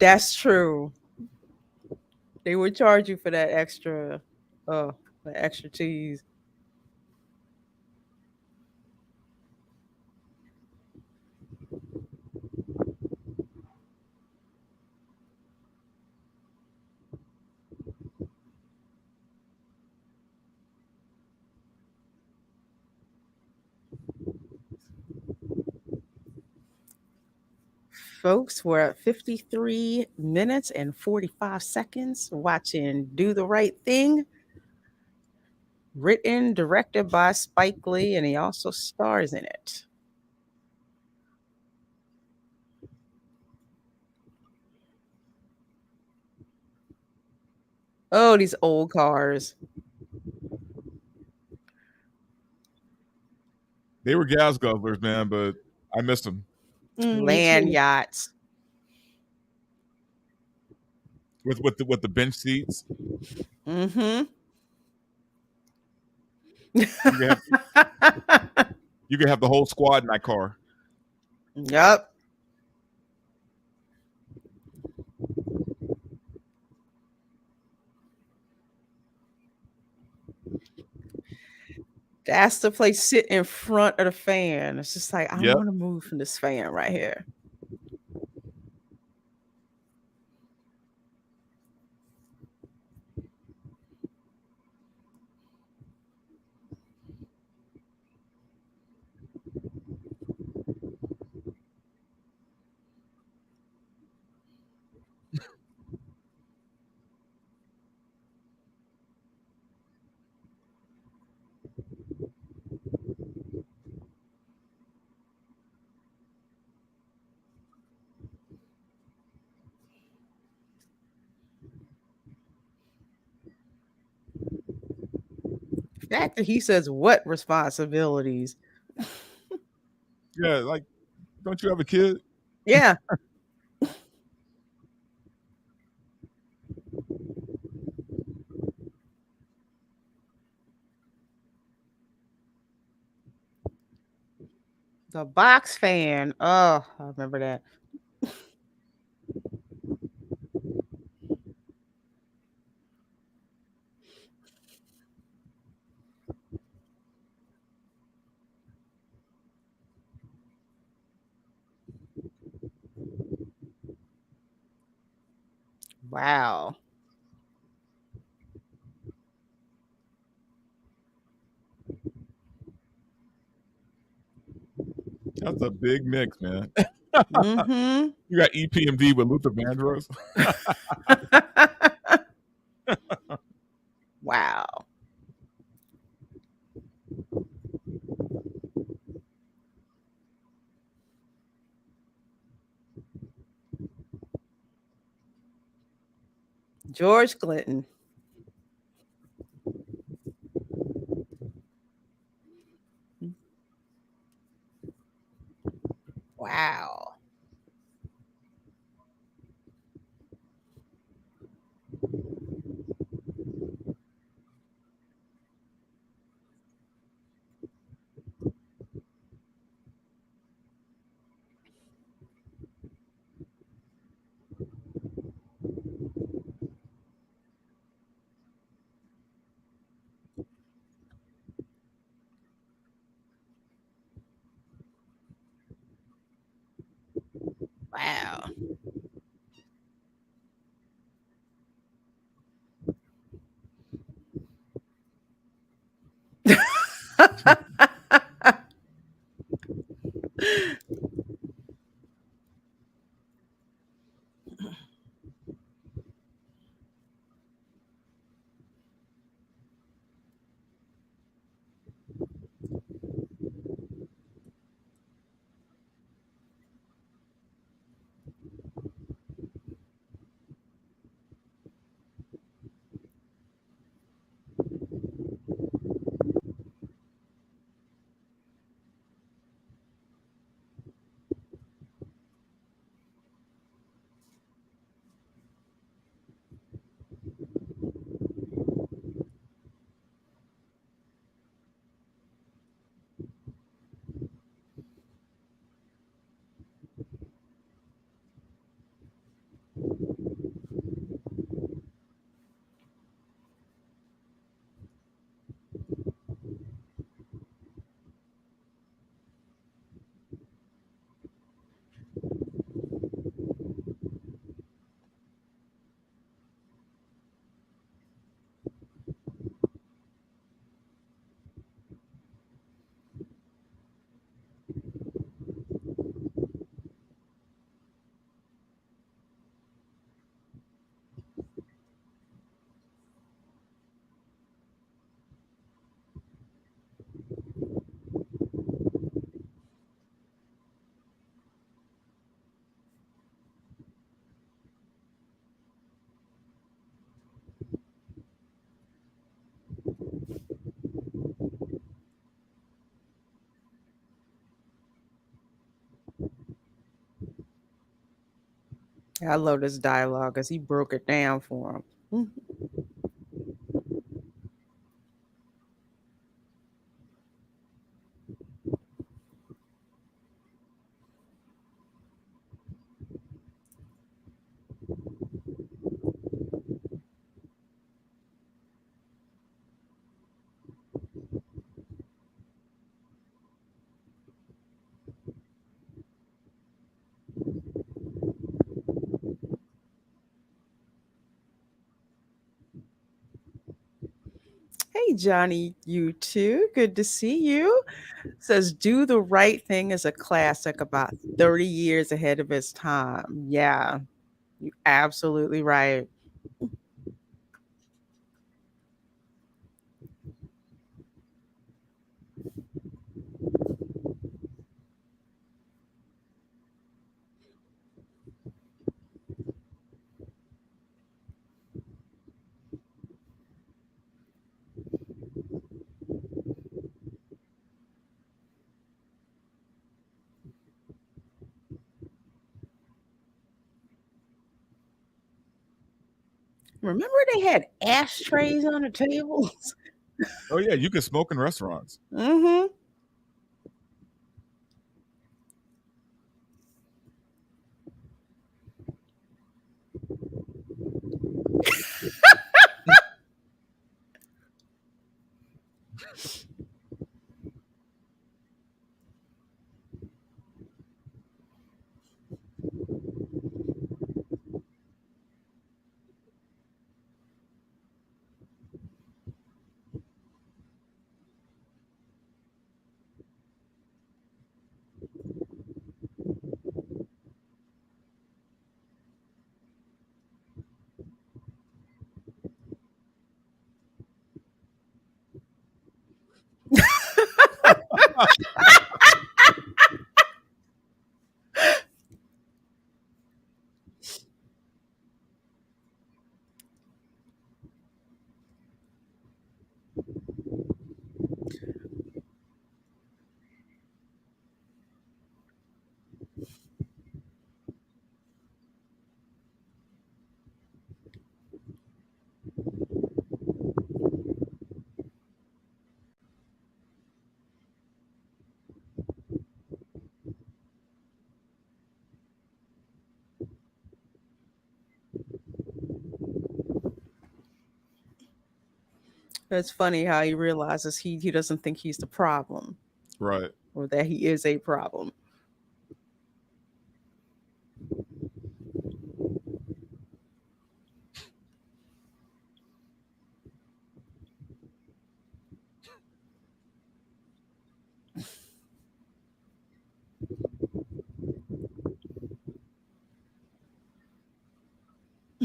That's true. They would charge you for that extra, oh, the extra cheese. Folks, we're at 53 minutes and 45 seconds watching Do the Right Thing, written, directed by Spike Lee, and he also stars in it. Oh, these old cars. They were gas guzzlers, man, but I missed them. Me Land too. yachts. With the bench seats. Mm-hmm. You could have you could have the whole squad in that car. Yep. That's the place sit in front of the fan. It's just like, I don't Yep. want to move from this fan right here. The fact that he says what responsibilities? Yeah, like, don't you have a kid? Yeah. The box fan. Oh, I remember that. Wow. That's a big mix, man. Mm-hmm. You got EPMD with Luther Vandross. Wow. George Clinton. Wow. Wow. I love this dialogue because he broke it down for him. Mhm. Hey, Johnny, you too. Good to see you. Says, Do the Right Thing is a classic about 30 years ahead of its time. Yeah, you're absolutely right. Remember they had ashtrays on the tables? Oh yeah, you can smoke in restaurants. Mm-hmm. It's funny how he realizes he doesn't think he's the problem Right. or that he is a problem.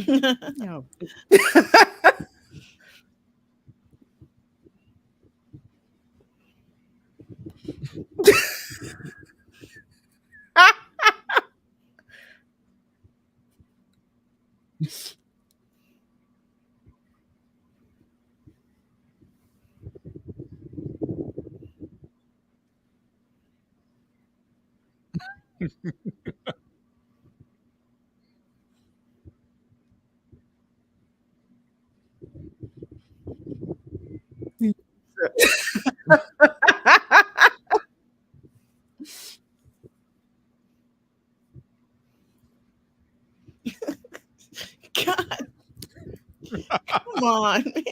No. God, come on, man.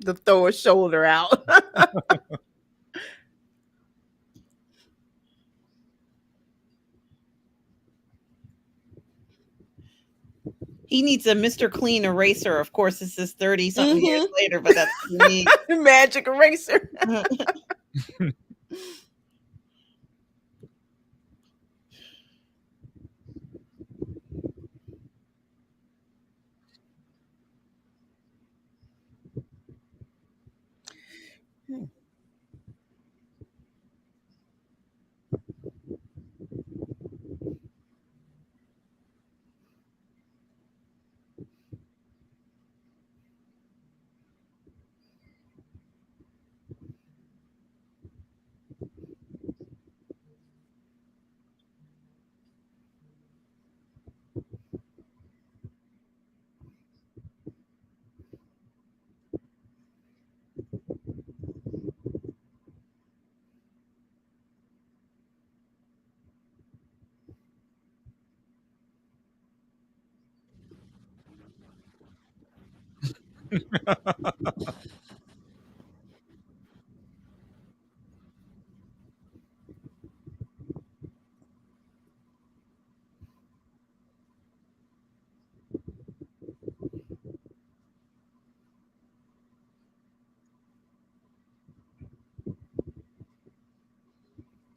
To throw a shoulder out. He needs a Mr. Clean eraser. Of course, this is 30 something years Hmm. later, but that's what he needs. Magic eraser.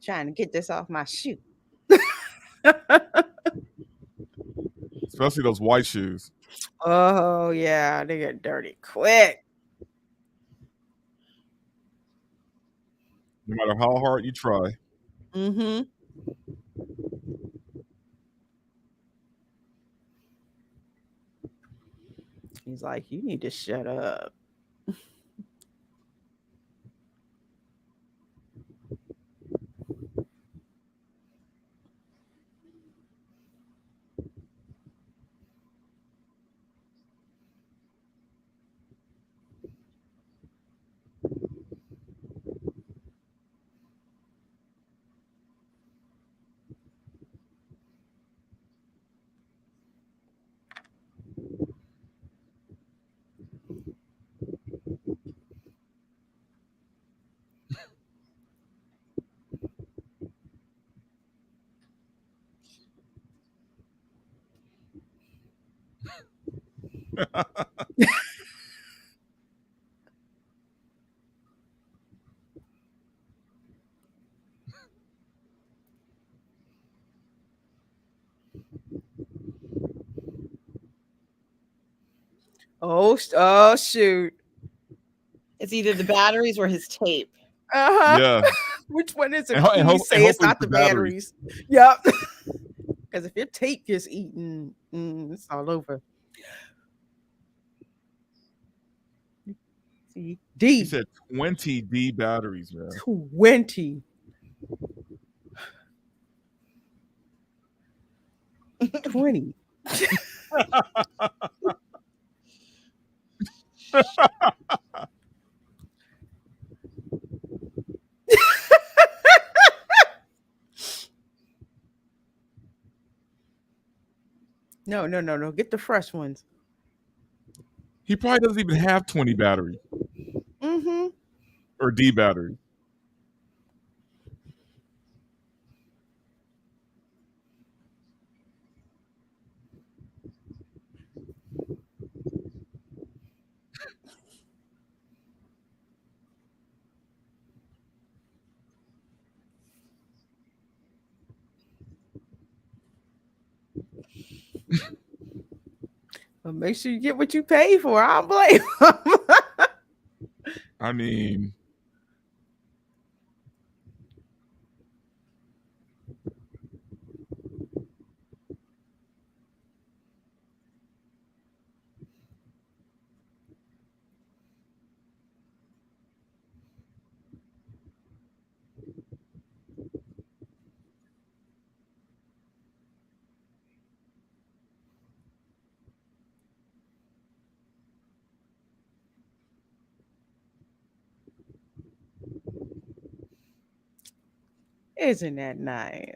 Trying to get this off my shoe. Especially those white shoes. Oh yeah, they get dirty quick. No matter how hard you try. Mm-hmm. He's like, you need to shut up. Oh, oh shoot. It's either the batteries or his tape. Uh-huh. Yeah. Which one is it? And, Please and say it's hopefully not the the batteries. batteries. Yep. Because if your tape gets eaten, it's all over. See, He D said 20 D batteries, man. 20. 20. No, no, no, no. Get the fresh ones. He probably doesn't even have 20 batteries Mm-hmm. or D batteries. Well, make sure you get what you pay for. I don't blame 'em. I mean, Isn't that nice?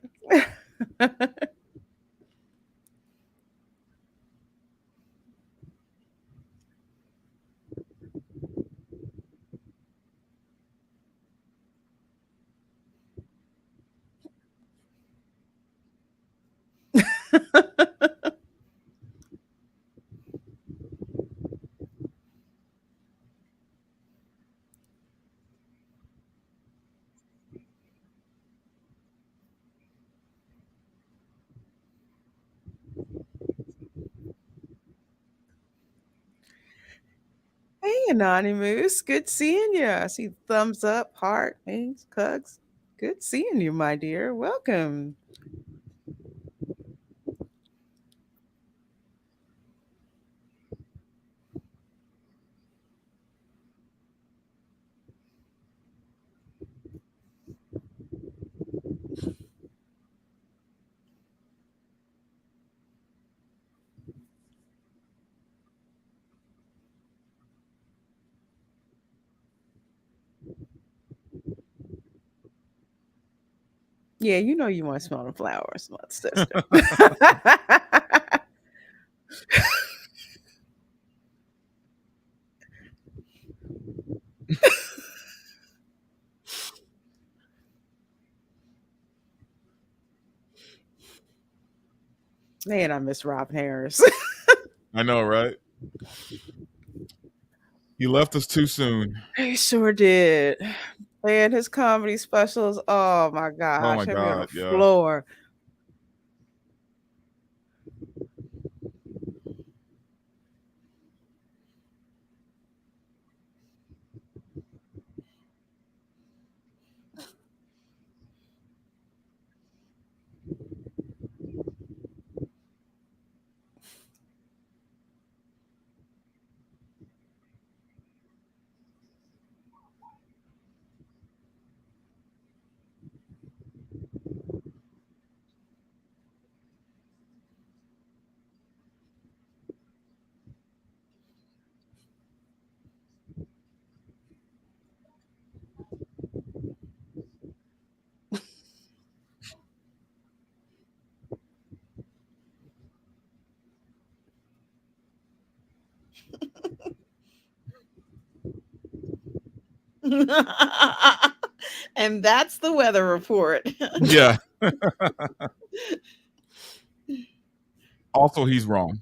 Hey, Anonymous. Good seeing you. I see thumbs up, heart, thanks, cugs. Good seeing you, my dear. Welcome. Yeah, you know you want to smell the flowers, my sister. Man, I miss Robin Harris. I know, right? He left us too soon. He sure did. Man, his comedy specials, oh my Oh my gosh, had me on the God, yeah. floor. And that's the weather report. Yeah. Also, he's wrong.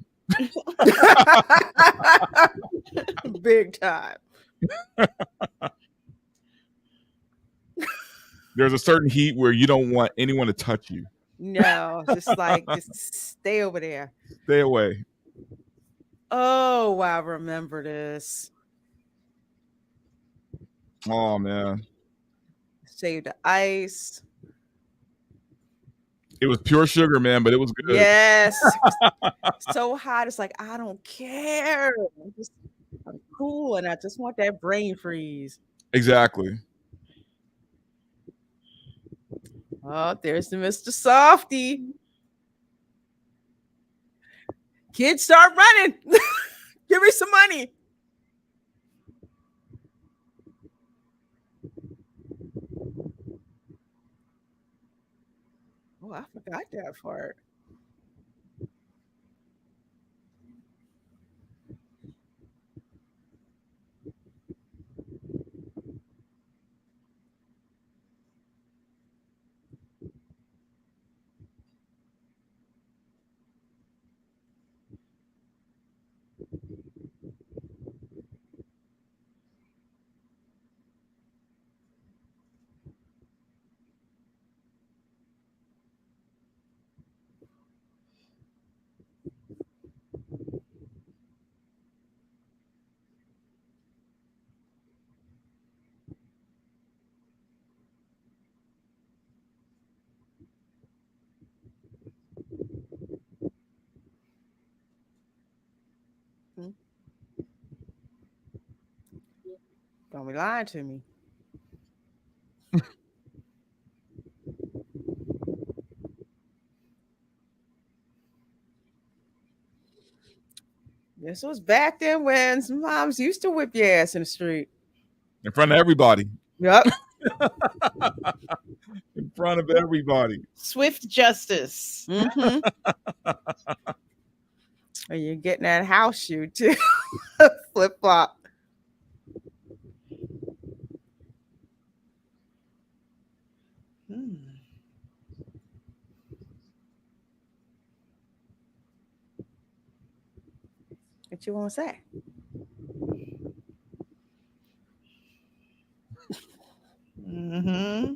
Big time. There's a certain heat where you don't want anyone to touch you. No, just stay over there. Stay away. Oh, wow, remember this. Oh man, Save the ice. it was pure sugar, man, but it was good. Yes. So hot. It's like, I don't care. I'm cool and I just want that brain freeze. Exactly. Oh, there's the Mr. Softy. Kids start running. Give me some money. Oh, I forgot that part. Mhm. Don't be lying to me. This was back then when some moms used to whip your ass in the street. In front of everybody. Yep. In front of everybody. Swift justice. Mm-hmm. And you're getting that house shoe too. Flip flop. Hmm. What you want to say? Mm-hmm.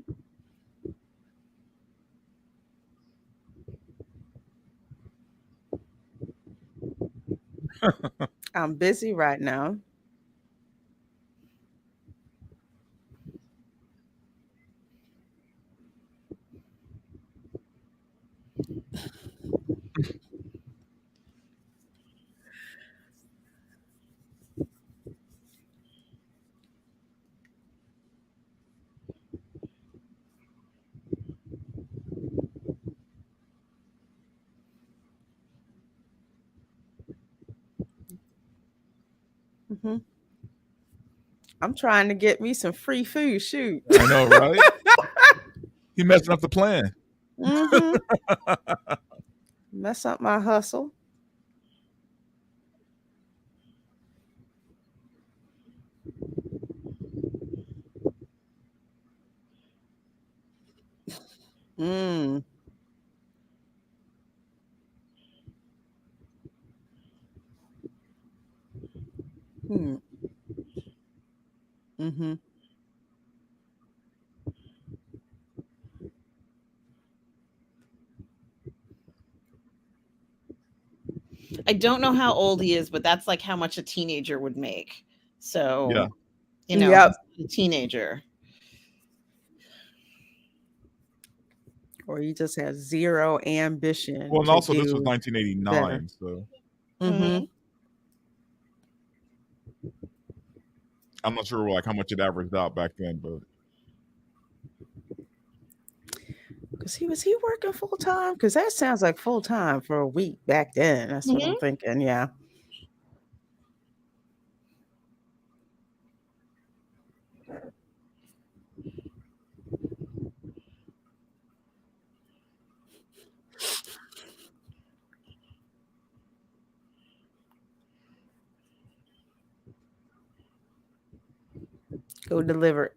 I'm busy right now. Hmm. I'm trying to get me some free food. Shoot. I know, right? He messing up the plan. Mm-hmm. Mess up my hustle. Mm. Hmm. Mm-hmm. I don't know how old he is, but that's like how much a teenager would make. Yeah. So, Yep. he's a teenager. Or he just has zero ambition Well, and to also this was do better. 1989, so Mm-hmm. Mhm. I'm not sure like how much it averaged out back then, but Because he working full time? Because that sounds like full time for a week back then. That's what I'm Mhm. thinking. Yeah. Go deliver it.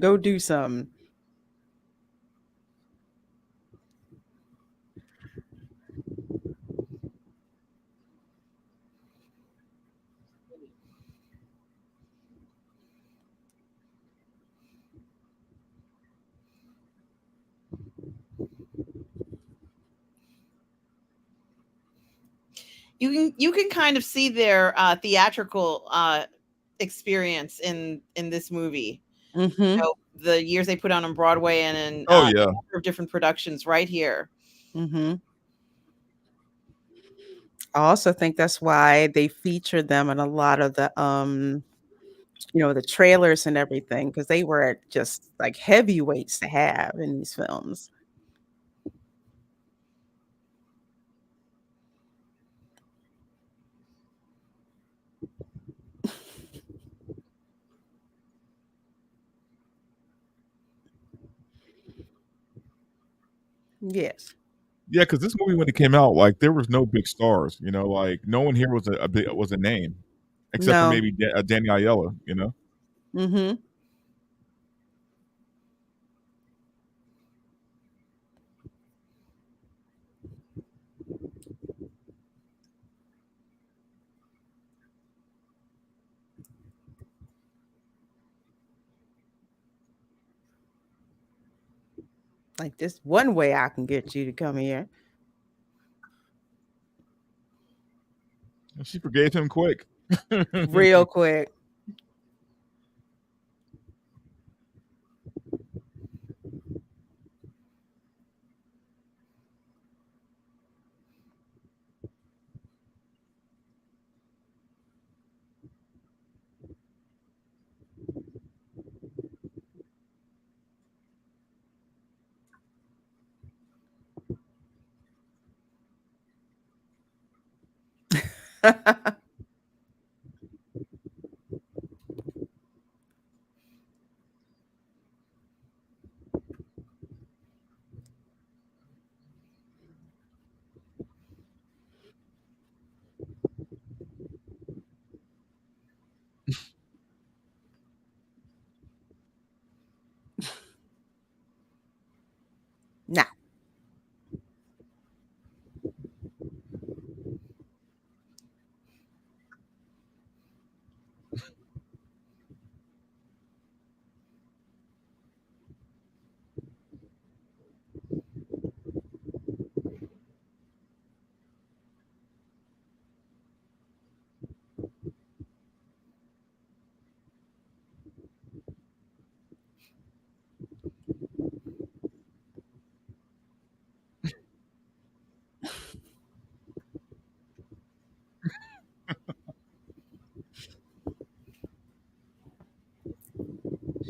Go do something. You can kind of see their theatrical experience in this movie. Mm-hmm. The years they put on Broadway and in oh a yeah. number of different productions right here. Mm-hmm. I also think that's why they featured them in a lot of the the trailers and everything, because they were just like heavyweights to have in these films. Yes. Yeah, because this movie when it came out, like there was no big stars, like no one here was was a name, except for No. maybe Danny Aiello. Mm-hmm. Like, this one way I can get you to come here. She forgave him quick. Real quick. Now,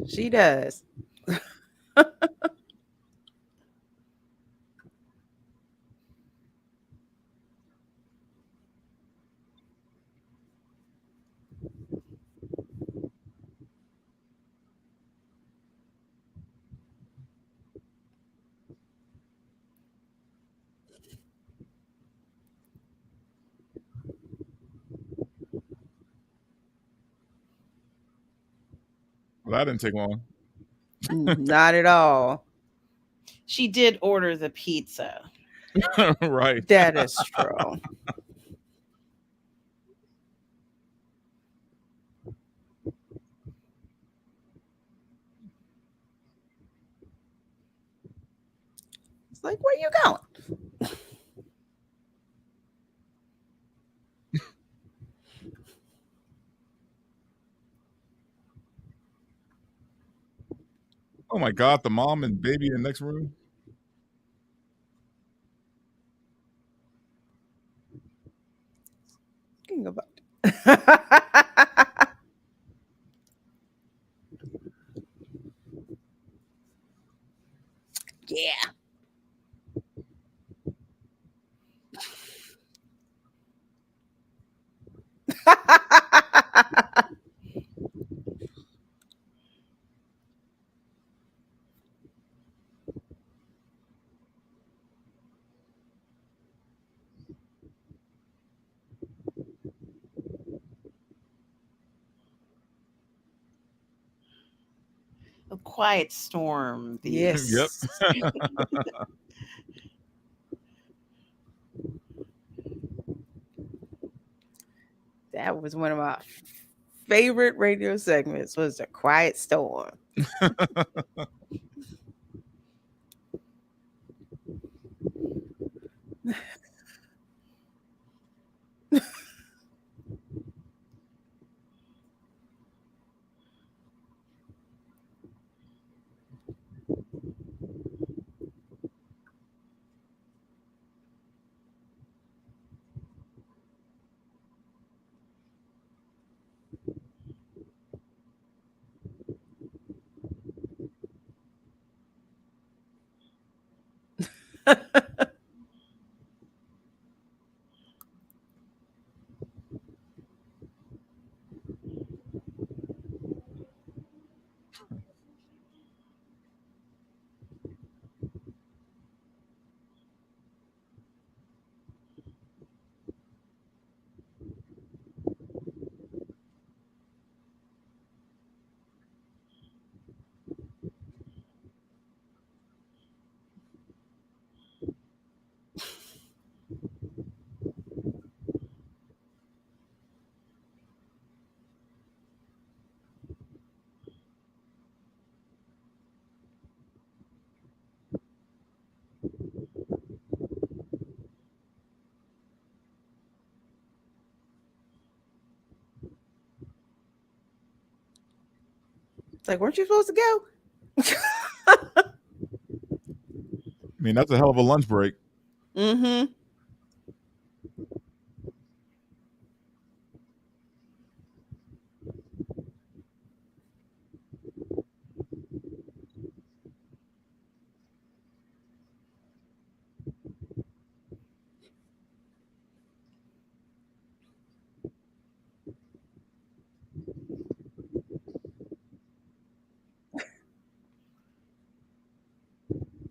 she does. Well, that didn't take long. Not at all. She did order the pizza. Right. That is true. It's like, where you going? Oh my God, the mom and baby in the next room. Thinking about. Yeah. A quiet storm. The Yep. Yes. That was one of my favorite radio segments was The Quiet Storm. It's like, weren't you supposed to go? I mean, that's a hell of a lunch break. Mm-hmm.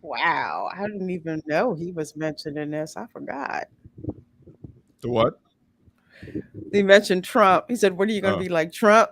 Wow. I didn't even know he was mentioned in this. I forgot. The what? He mentioned Trump. He said, "What are you going to Oh, be like, Trump?"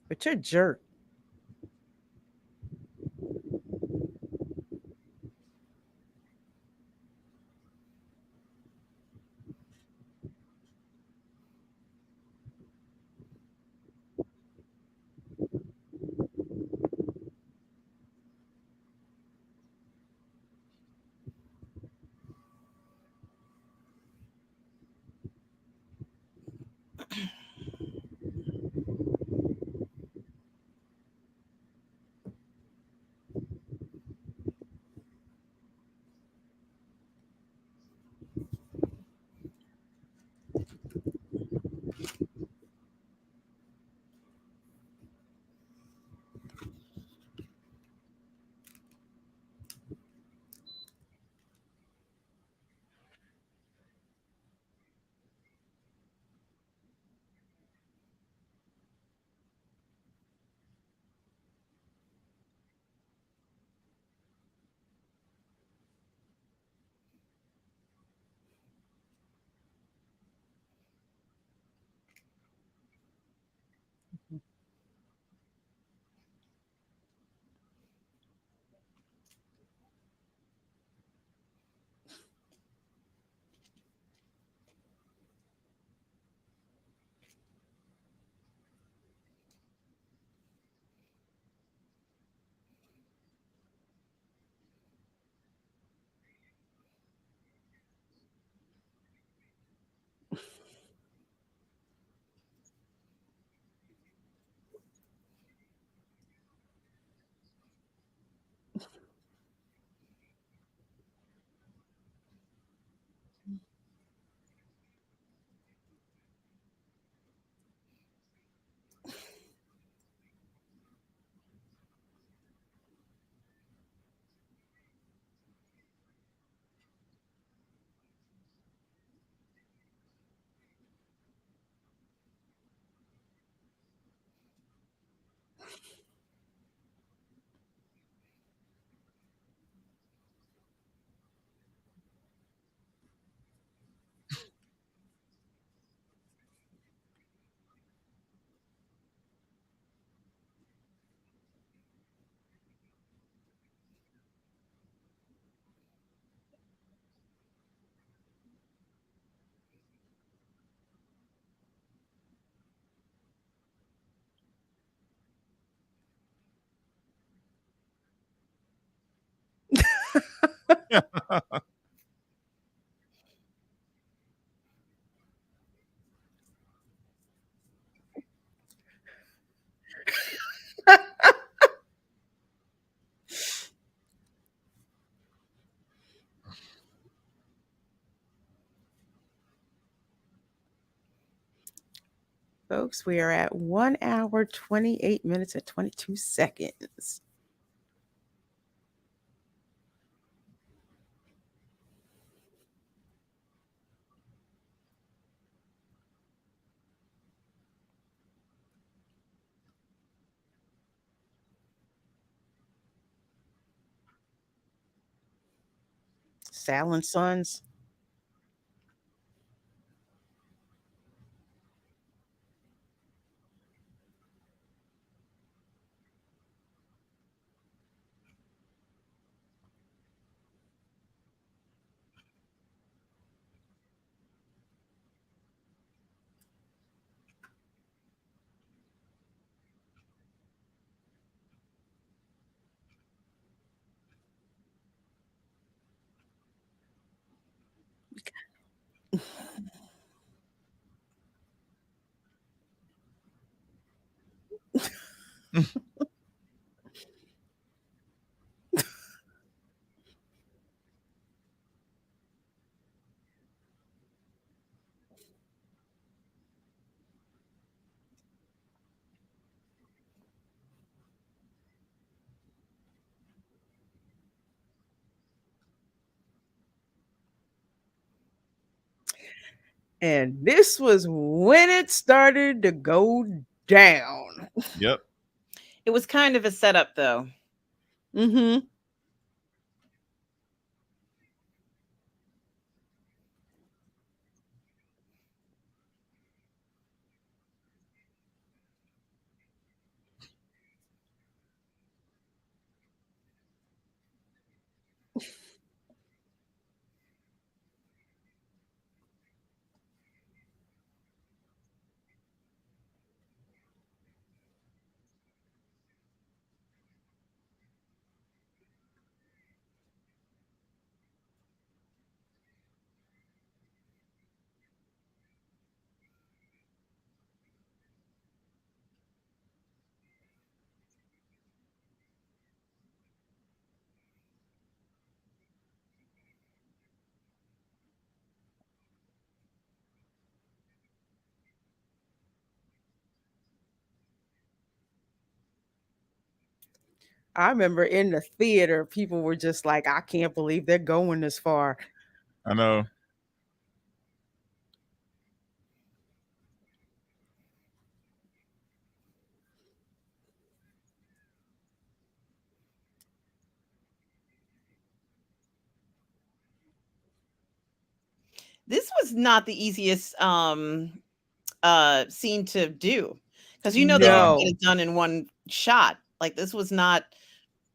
But you're a jerk. Folks, we are at 1 hour, 28 minutes, and 22 seconds. Sal and Sons. And this was when it started to go down. Yep. It was kind of a setup, though. Mm-hmm. I remember in the theater, people were just like, I can't believe they're going this far. I know. This was not the easiest scene to do, because they Nah. couldn't No. get it done in one shot. Like, this was not,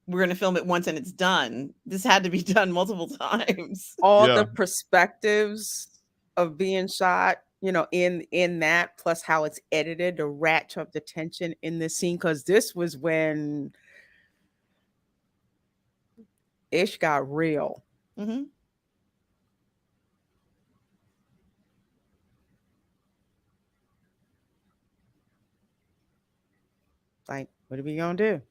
we're going to film it once and it's done. This had to be done multiple times. All Yeah. the perspectives of being shot, in that, plus how it's edited to ratchet up the tension in this scene, because this was when ish got real. Hmm. Like, what are we gonna do?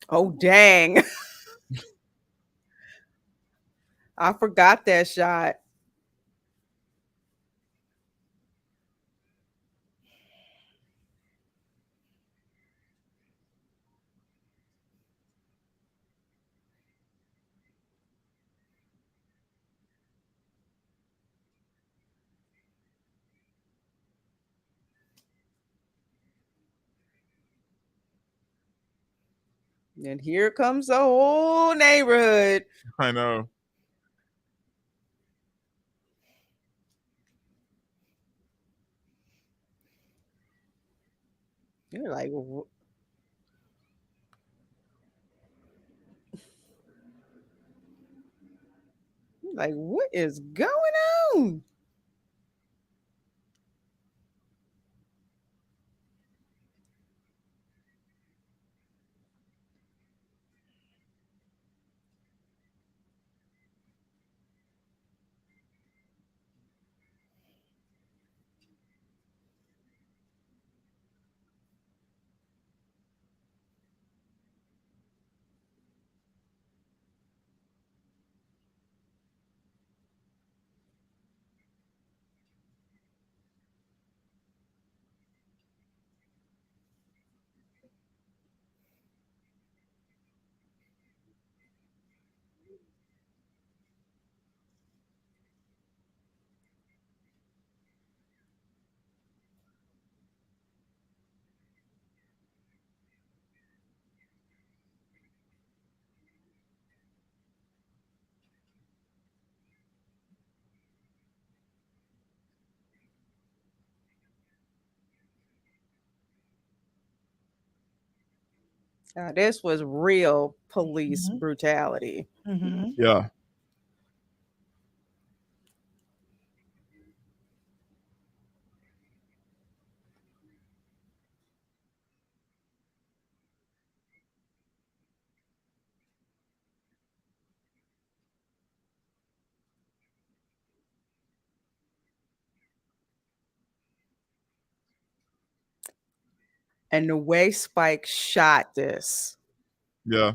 Oh dang. I forgot that shot. And here comes the whole neighborhood. I know. You're like, what is going on? This was real police Mhm. brutality. Mhm. Yeah. And the way Spike shot this. Yeah.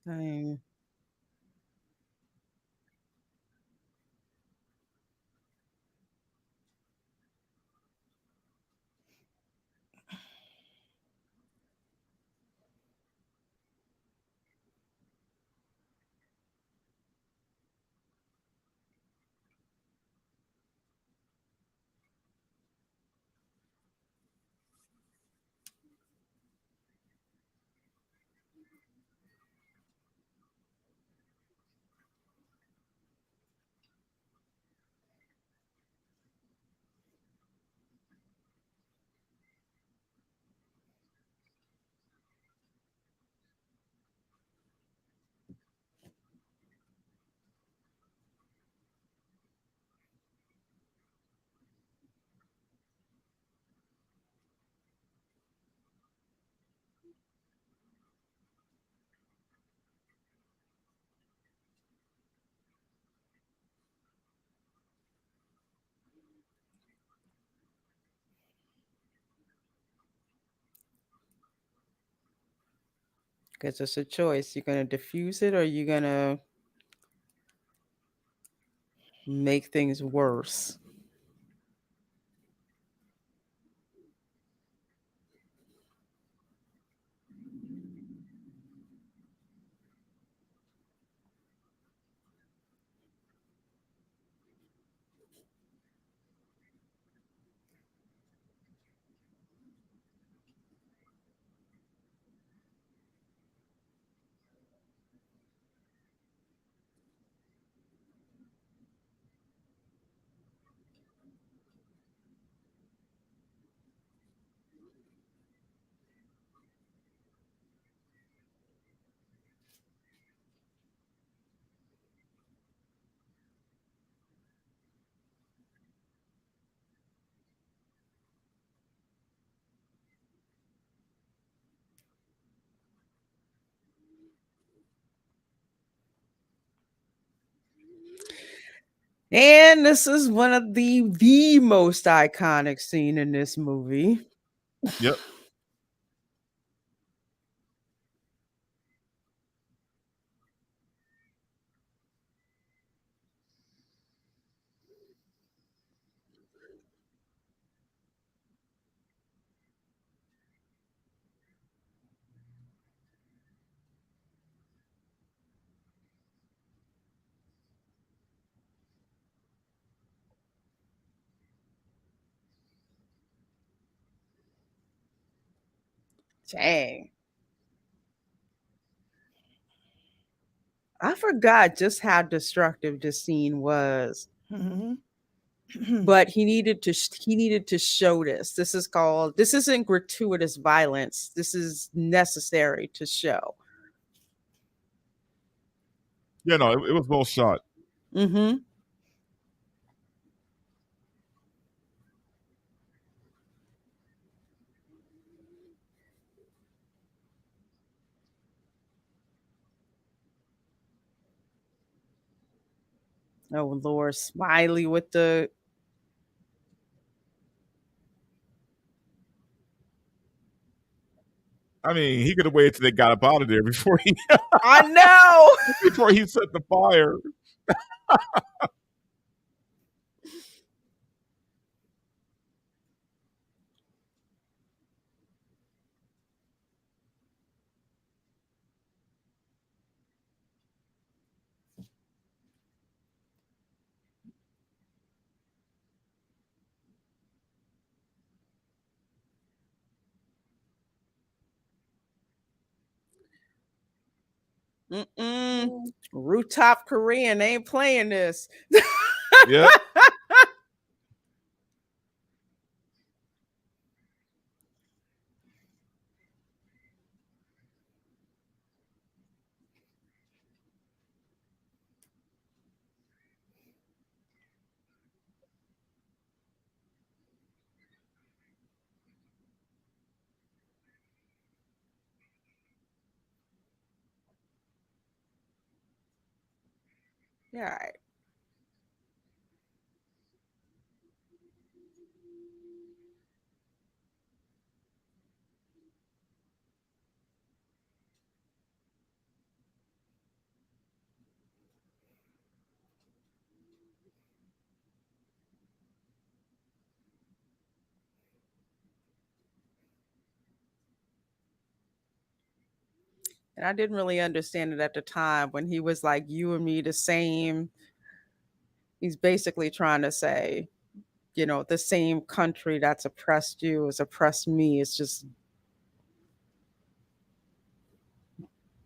Dang. Because it's a choice. You're going to diffuse it or you're going to make things worse. And this is one of the most iconic scene in this movie. Yep. Dang. I forgot just how destructive this scene was. Mhm. But he needed to show this. This isn't gratuitous violence. This is necessary to show. Yeah. No, it was well shot. Mm-hmm. Oh Lord, Smiley with the I mean, he could have waited till they got up out of there before he I know. before he set the fire. Mm-mm. Rooftop Korean ain't playing this. Yep. Yeah. And I didn't really understand it at the time when he was like, you and me the same. He's basically trying to say, the same country that's oppressed you has oppressed me. It's just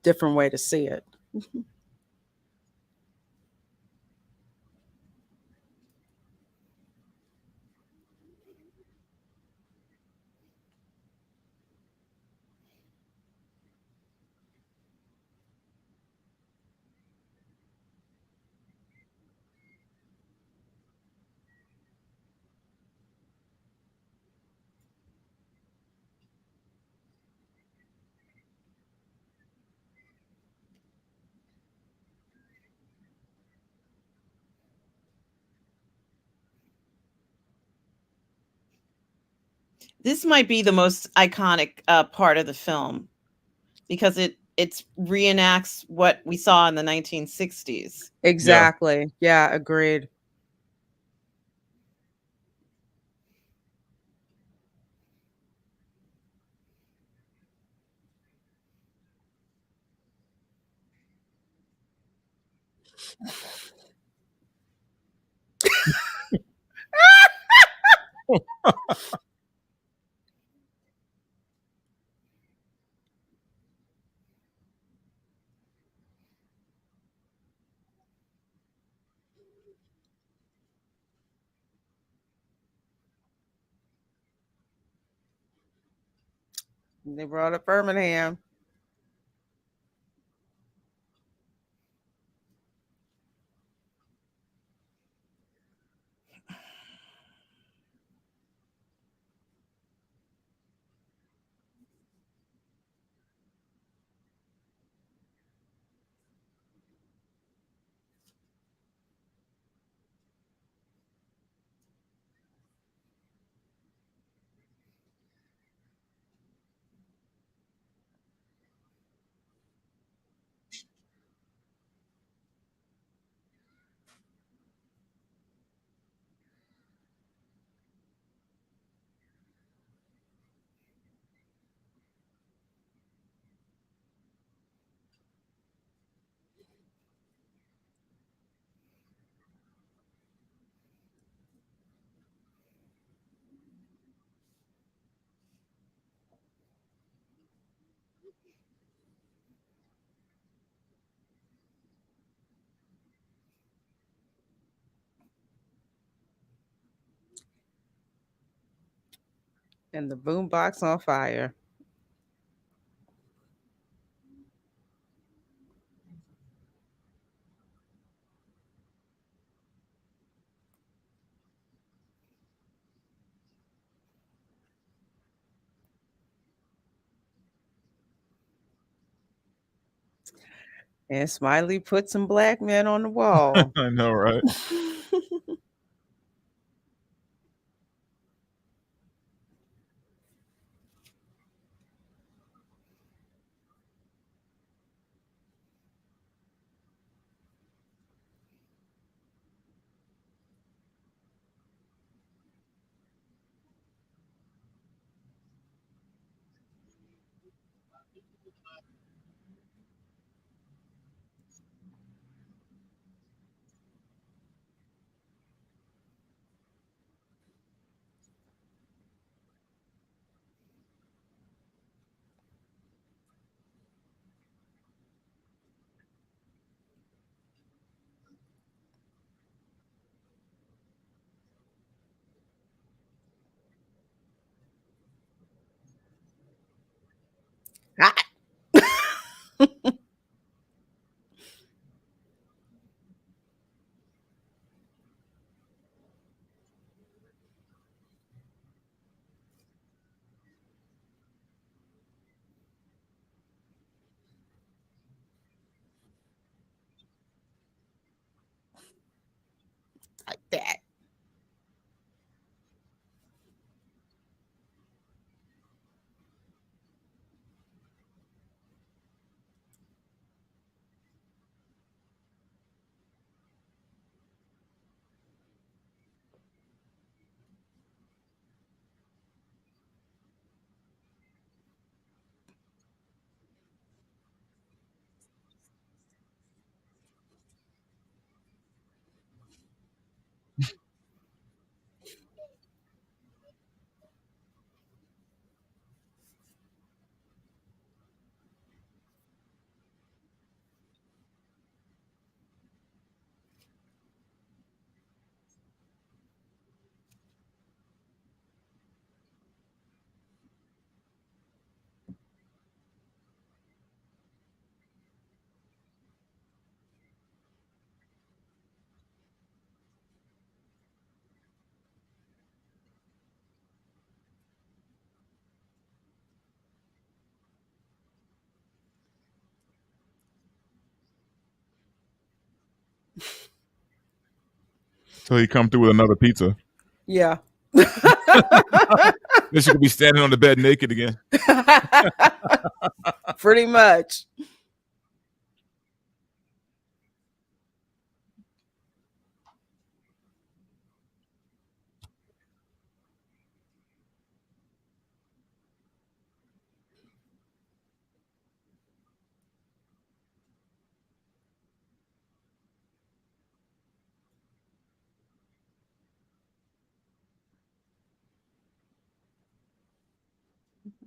different way to see it. This might be the most iconic part of the film because it reenacts what we saw in the 1960s. Yeah. Exactly. Yeah, agreed. They brought up Birmingham. And the boombox on fire. And Smiley put some black men on the wall. I know, right? Ah, like that. So he come through with another pizza. Yeah. Then she could be standing on the bed naked again. Pretty much.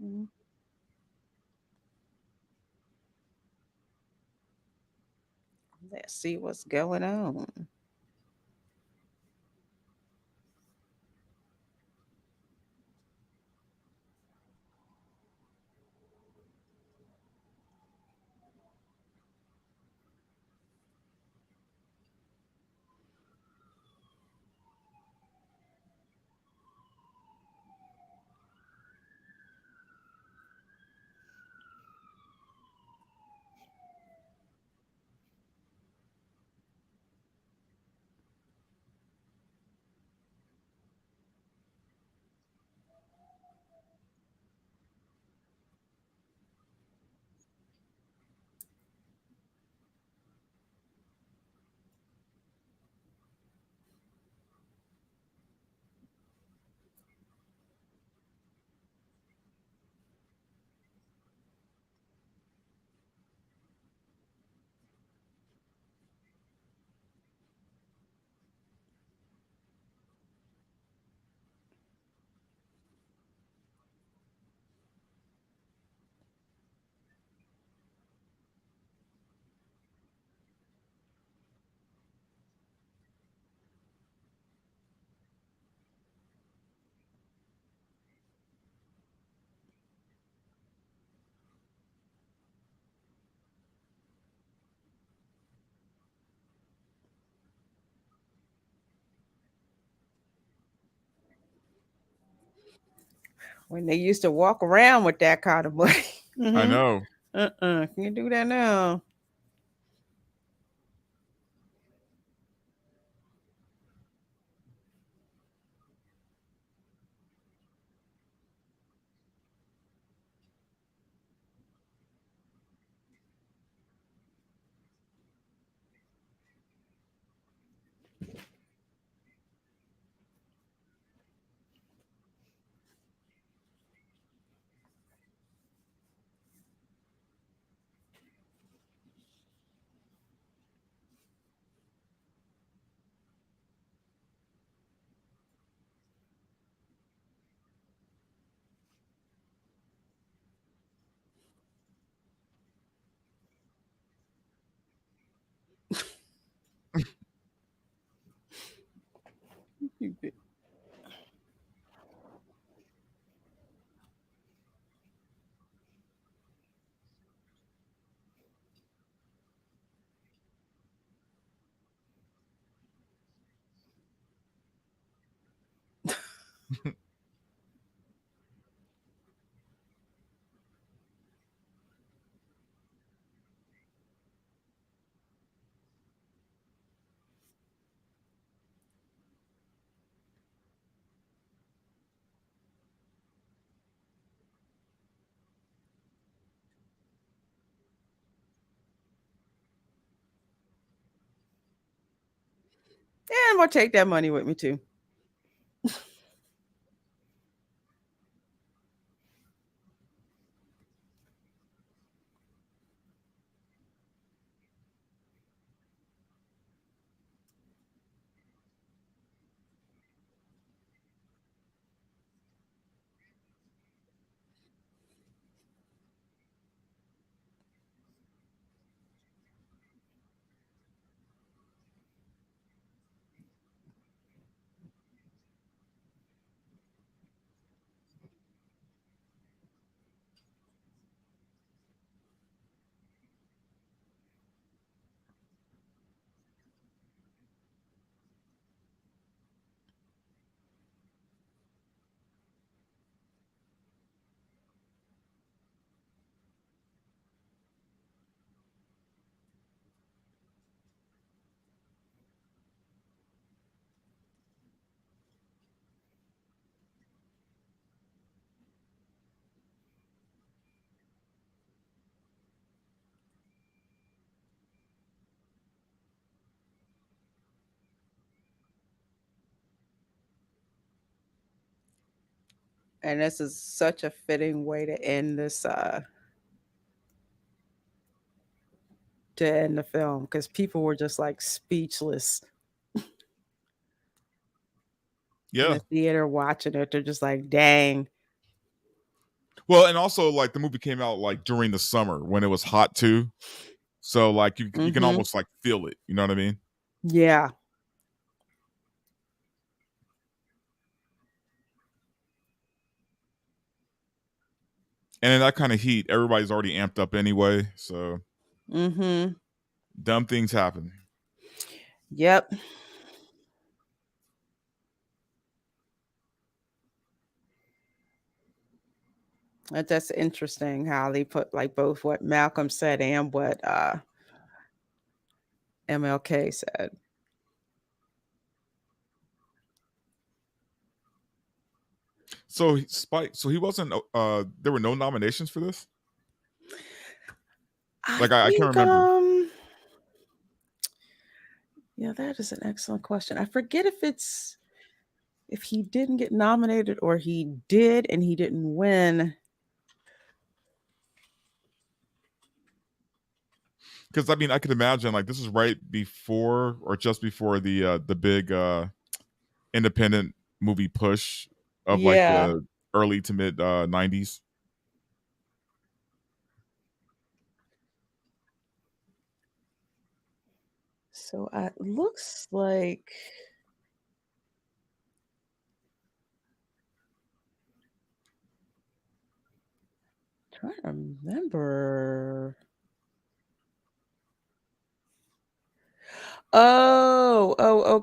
Mhm. Let's see what's going on. When they used to walk around with that kind of money. I Hmm. know. Can you do that now? Yeah, I'm gonna take that money with me too. And this is such a fitting way to end the film because people were just like speechless in Yeah. the theater watching it. They're just like, dang. Well, and also like the movie came out like during the summer when it was hot too. So like you can Mm-hmm. almost like feel it. You know what I mean? Yeah. And in that kind of heat, everybody's already amped up anyway. So Mm-hmm. dumb things happen. Yep. That's interesting how they put like both what Malcolm said and what MLK said. So Spike, so he wasn't. There were no nominations for this. I Like I can't think remember yeah, that is an excellent question. I forget if he didn't get nominated or he did and he didn't win. because I mean I could imagine like this is right before or just before the big independent movie push of like Yeah. the early to mid '90s. So it looks like trying to remember.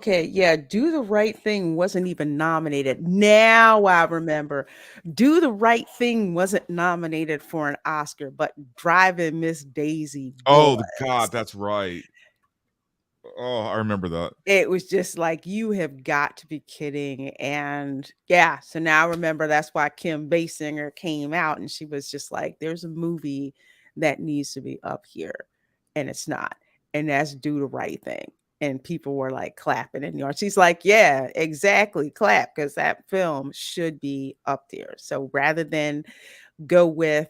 Okay. Yeah, Do the Right Thing wasn't even nominated. Now I remember. Do the Right Thing wasn't nominated for an Oscar, but Driving Miss Daisy Oh, the was. God, that's right. Oh, I remember that. It was just like, you have got to be kidding. And yeah, so now I remember that's why Kim Basinger came out and she was just like, there's a movie that needs to be up here and it's not. And that's Do the Right Thing. And people were like clapping in the audience. She's like, yeah, exactly, clap, because that film should be up there. So rather than go with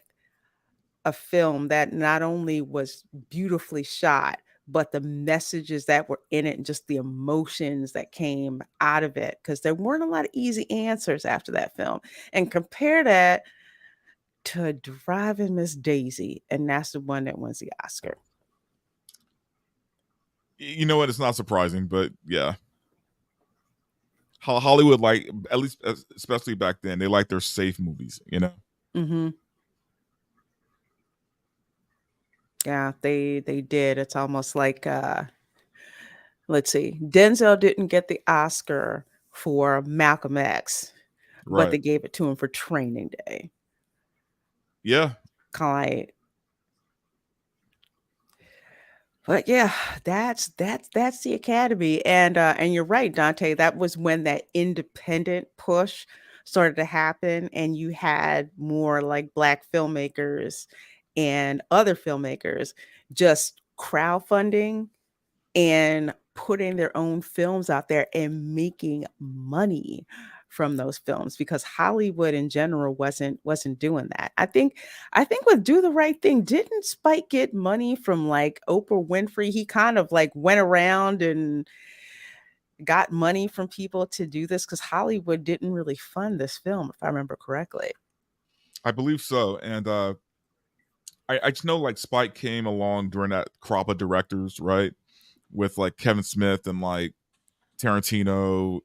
a film that not only was beautifully shot, but the messages that were in it and just the emotions that came out of it, because there weren't a lot of easy answers after that film. And compare that to Driving Miss Daisy, and that's the one that wins the Oscar. You know what? It's not surprising, but yeah. Hollywood, like, at least especially back then, they like their safe movies, you know. Mm-hmm. Yeah, they did. It's almost like let's see, Denzel didn't get the Oscar for Malcolm X, but Right. they gave it to him for Training Day. Yeah. Kind of like, but yeah, that's the Academy, and you're right, Dante. That was when that independent push started to happen, and you had more like Black filmmakers and other filmmakers just crowdfunding and putting their own films out there and making money from those films because Hollywood in general wasn't doing that. I think with Do the Right Thing, didn't Spike get money from like Oprah Winfrey? He kind of like went around and got money from people to do this because Hollywood didn't really fund this film, if I remember correctly. I believe so. And I just know like Spike came along during that crop of directors, right? With like Kevin Smith and like Tarantino,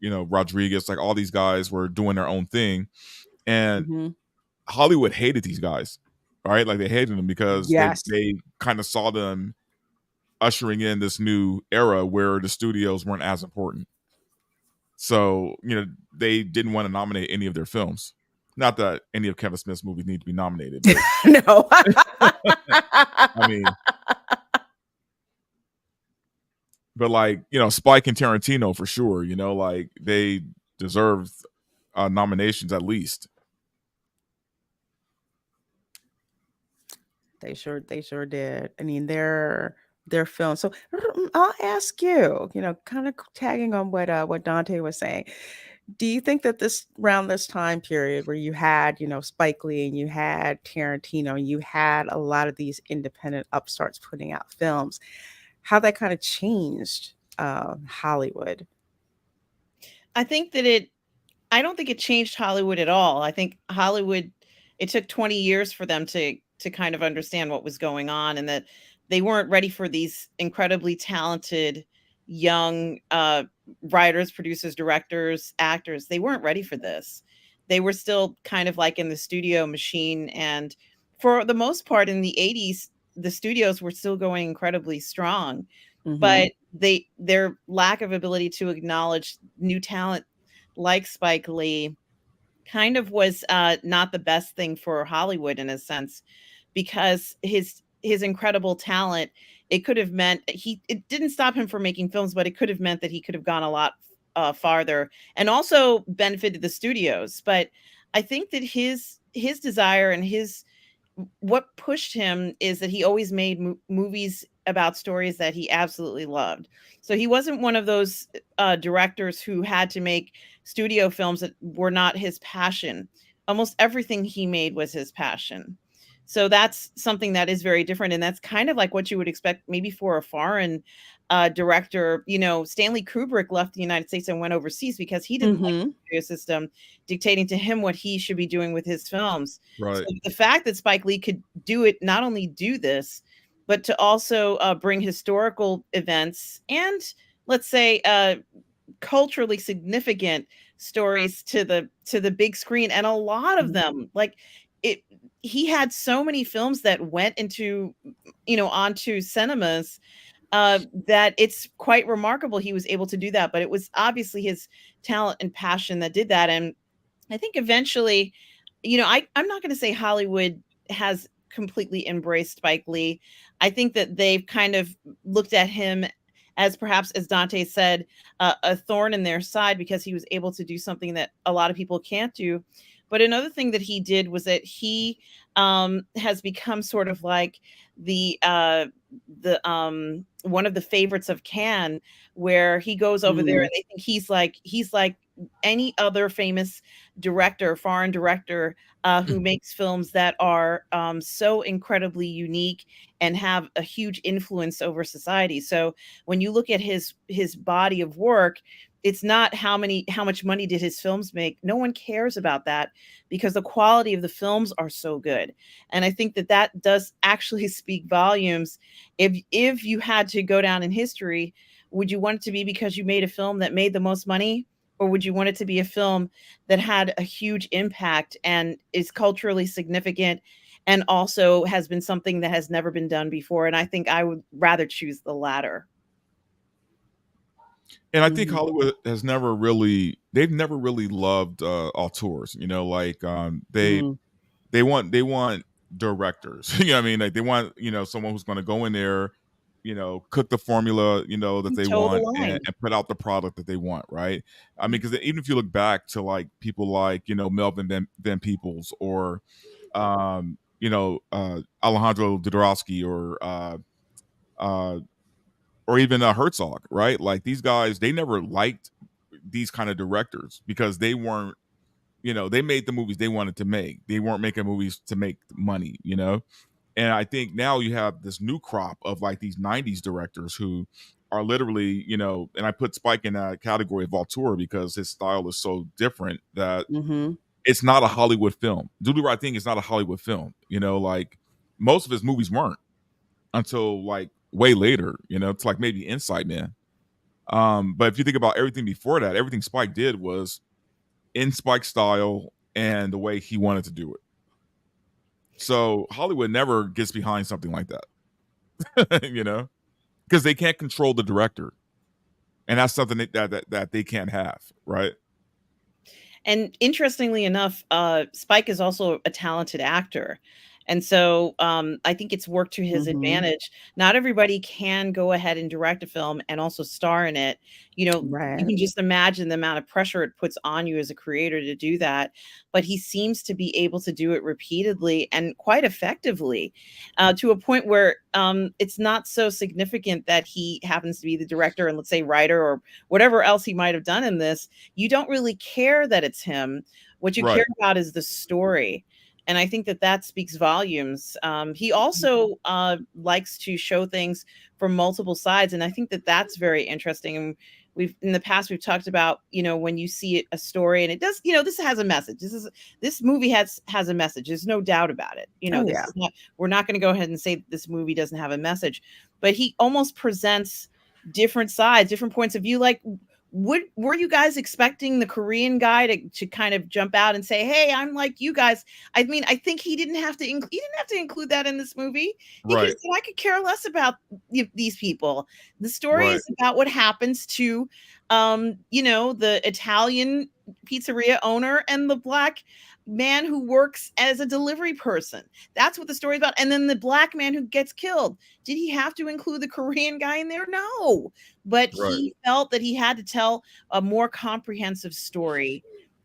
Rodriguez, like all these guys were doing their own thing. And Hmm. Hollywood hated these guys, right? Like they hated them because they Yes. they kind of saw them ushering in this new era where the studios weren't as important. So, they didn't want to nominate any of their films. Not that any of Kevin Smith's movies need to be nominated, but No. I mean, but like, Spike and Tarantino for sure, like they deserve nominations at least. They sure did. I mean, their films. So I'll ask you, kind of tagging on what Dante was saying. Do you think that this around this time period where you had, Spike Lee and you had Tarantino, and you had a lot of these independent upstarts putting out films, how that kind of changed Hollywood? I think that I don't think it changed Hollywood at all. I think Hollywood, it took 20 years for them to kind of understand what was going on, and that they weren't ready for these incredibly talented young writers, producers, directors, actors. They weren't ready for this. They were still kind of like in the studio machine, and for the most part in the 80s, the studios were still going incredibly strong, Hmm. but their lack of ability to acknowledge new talent like Spike Lee kind of was not the best thing for Hollywood in a sense, because his incredible talent, it could have meant it didn't stop him from making films, but it could have meant that he could have gone a lot farther and also benefited the studios. But I think that his desire and his what pushed him is that he always made movies about stories that he absolutely loved. So he wasn't one of those directors who had to make studio films that were not his passion. Almost everything he made was his passion. So that's something that is very different. And that's kind of like what you would expect maybe for a foreign director. Stanley Kubrick left the United States and went overseas because he didn't like Hmm. the studio system dictating to him what he should be doing with his films. So Right. the fact that Spike Lee could do it, not only do this, but to also bring historical events and, let's say, culturally significant stories to the big screen, and a lot of them, like it. He had so many films that went into, onto cinemas, that it's quite remarkable he was able to do that. But it was obviously his talent and passion that did that, and I think eventually, I'm not going to say Hollywood has completely embraced Spike Lee. I think that they've kind of looked at him as, perhaps, as Dante said, a thorn in their side because he was able to do something that a lot of people can't do. But another thing that he did was that he has become sort of like the one of the favorites of Cannes, where he goes over there Mm. and they think he's like any other famous director, foreign director, who makes films that are so incredibly unique and have a huge influence over society. So when you look at his body of work, it's not how much money did his films make. No one cares about that because the quality of the films are so good. And I think that that does actually speak volumes. If you had to go down in history, would you want it to be because you made a film that made the most money? or would you want it to be a film that had a huge impact and is culturally significant and also has been something that has never been done before? And I think I would rather choose the latter. And I think Mhm. Hollywood has never really, they've never really loved auteurs. You know, like Mhm. they want directors. You know what I mean? Like they want, you know, someone who's going to go in there, you know, cook the formula, you know, that they Toe the want, line. and put out the product that they want, right? I mean, because even if you look back to like people like, you know, Melvin Van Peebles, or Alejandro Jodorowsky, uh, or even Herzog, right? Like these guys, they never liked these kind of directors because they weren't, you know, they made the movies they wanted to make. They weren't making movies to make money, you know? And I think now you have this new crop of like these 90s directors who are literally, you know, and I put Spike in that category of auteur because his style is so different that Mhm. it's not a Hollywood film. Do the Right Thing is not a Hollywood film, you know, like most of his movies weren't until like way later, you know, it's like maybe Inside Man. But if you think about everything before that, everything Spike did was in Spike style and the way he wanted to do it. So Hollywood never gets behind something like that, you know, because they can't control the director, and that's something that they can't have, right? And interestingly enough, Spike is also a talented actor. And so I think it's worked to his Mhm. advantage. Not everybody can go ahead and direct a film and also star in it. You know, you Right. can just imagine the amount of pressure it puts on you as a creator to do that. But he seems to be able to do it repeatedly and quite effectively, to a point where it's not so significant that he happens to be the director and, let's say, writer or whatever else he might have done in this. You don't really care that it's him. What you care Right, about is the story. And I think that that speaks volumes. He also likes to show things from multiple sides, and I think that that's very interesting. And we've in the past we've talked about, you know, when you see it, a story, and it does, you know, this has a message. This movie has a message. There's no doubt about it. You know, Oh this yeah. is not. We're not going to go ahead and say this movie doesn't have a message, but he almost presents different sides, different points of view. Like, were you guys expecting the Korean guy to kind of jump out and say, "Hey, I'm like you guys"? I mean, I think he didn't have to. He didn't have to include that in this movie. He could have right, said, "I could care less about these people." The story right, is about what happens to, you know, the Italian pizzeria owner and the black man who works as a delivery person. That's what the story is about. And then the black man who gets killed. Did he have to include the Korean guy in there? No, but right. he felt that he had to tell a more comprehensive story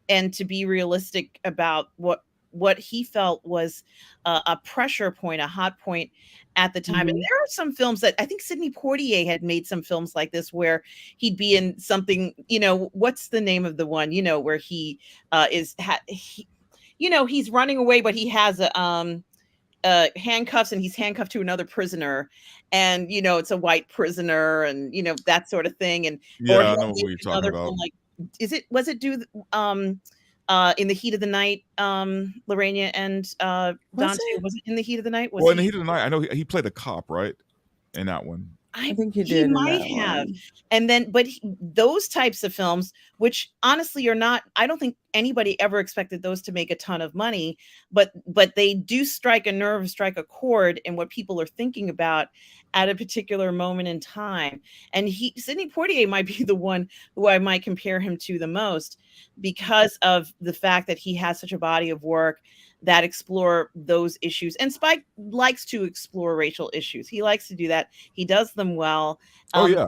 and to be realistic about what he felt was a pressure point, a hot point at the time. And Mhm. there are some films that I think Sidney Poitier had made some films like this where he'd be in something, you know, what's the name of the one, you know, where he you know, he's running away, but he has a handcuffs, and he's handcuffed to another prisoner, and you know it's a white prisoner, and you know that sort of thing, and or Yeah, I he'll know what make you're talking another about. film like, is it was it do in the heat of the night, Lorena and Was Dante, it? was it in the heat of the night, was Well, in the he? Heat of the Night, I know he played a cop, right, in that one. I I think you He did in might that have. one. And then but those types of films, which honestly are not, I don't think anybody ever expected those to make a ton of money, but they do strike a nerve, strike a chord in what people are thinking about at a particular moment in time. And Sidney Poitier might be the one who I might compare him to the most because of the fact that he has such a body of work that explore those issues. And Spike likes to explore racial issues. He likes to do that. He does them well. Oh Um, yeah,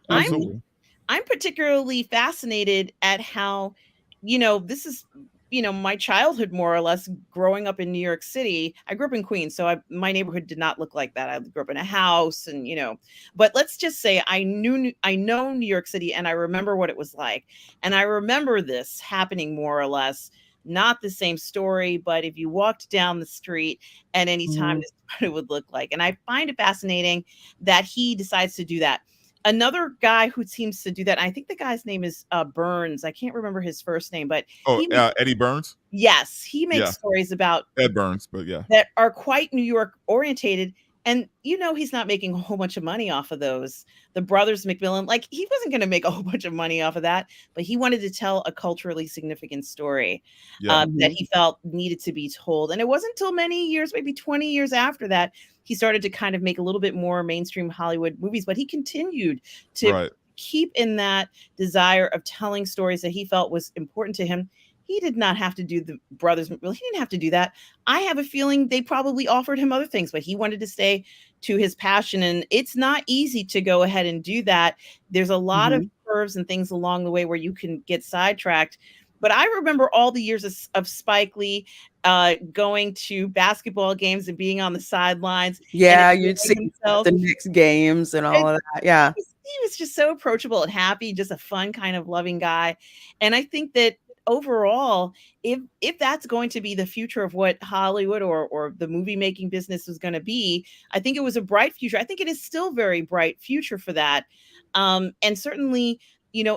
I'm Mhm. absolutely. I'm particularly fascinated at how, you know, this is, you know, my childhood more or less growing up in New York City. I grew up in Queens, so my neighborhood did not look like that. I grew up in a house, and you know, but let's just say I know New York City, and I remember what it was like, and I remember this happening more or less. Not the same story, but if you walked down the street at any time, Mhm. this is what it would look like. And I find it fascinating that he decides to do that. Another guy who seems to do that, I think the guy's name is Burns. I can't remember his first name, but Oh, he makes, Eddie Burns. yes, he makes Yeah, stories about Ed Burns, but yeah, that are quite New York orientated, And he's not making a whole bunch of money off of those. The brothers McMillan, like he wasn't going to make a whole bunch of money off of that, but he wanted to tell a culturally significant story Yeah. that Mhm. he felt needed to be told. And it wasn't until many years, maybe 20 years after that, he started to kind of make a little bit more mainstream Hollywood movies, but he continued to Right. keep in that desire of telling stories that he felt was important to him. He did not have to do the brothers McMillan. He didn't have to do that. I have a feeling they probably offered him other things, but he wanted to stay to his passion. And it's not easy to go ahead and do that. There's a lot of Mhm. curves and things along the way where you can get sidetracked. But I remember all the years of Spike Lee going to basketball games and being on the sidelines and Yeah, you'd see enjoying himself. the Knicks games and all of that. Yeah. He was just so approachable and happy, just a fun kind of loving guy. And I think that overall, if that's going to be the future of what Hollywood or the movie making business is going to be, I think it was a bright future. I think it is still very bright future for that. And certainly,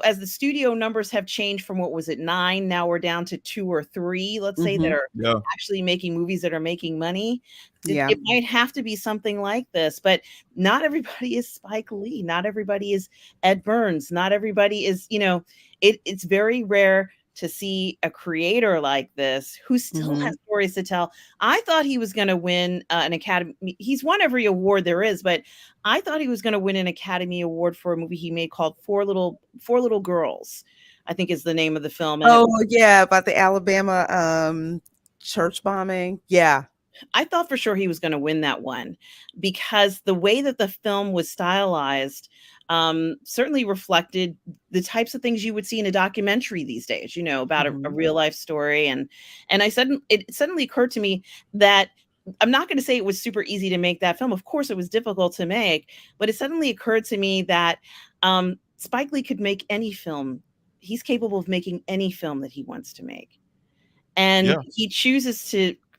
as the studio numbers have changed from what was it, 9, now we're down to 2 or 3, let's say, that Mhm. are Yeah. actually making movies that are making money. It, Yeah. it might have to be something like this, but not everybody is Spike Lee. Not everybody is Ed Burns. Not everybody is, it's very rare to see a creator like this who still has Mhm. stories to tell. I thought he was going to win an Academy. He's won every award there is, but I thought he was going to win an Academy Award for a movie he made called Four Little Girls, I think is the name of the film. And Oh, yeah, about the Alabama, church bombing. Yeah. I thought for sure he was going to win that one because the way that the film was stylized certainly reflected the types of things you would see in a documentary these days, about a Mhm. real life story. And it suddenly occurred to me that I'm not going to say it was super easy to make that film. Of course, it was difficult to make, but it suddenly occurred to me that Spike Lee could make any film. He's capable of making any film that he wants to make, and Yeah.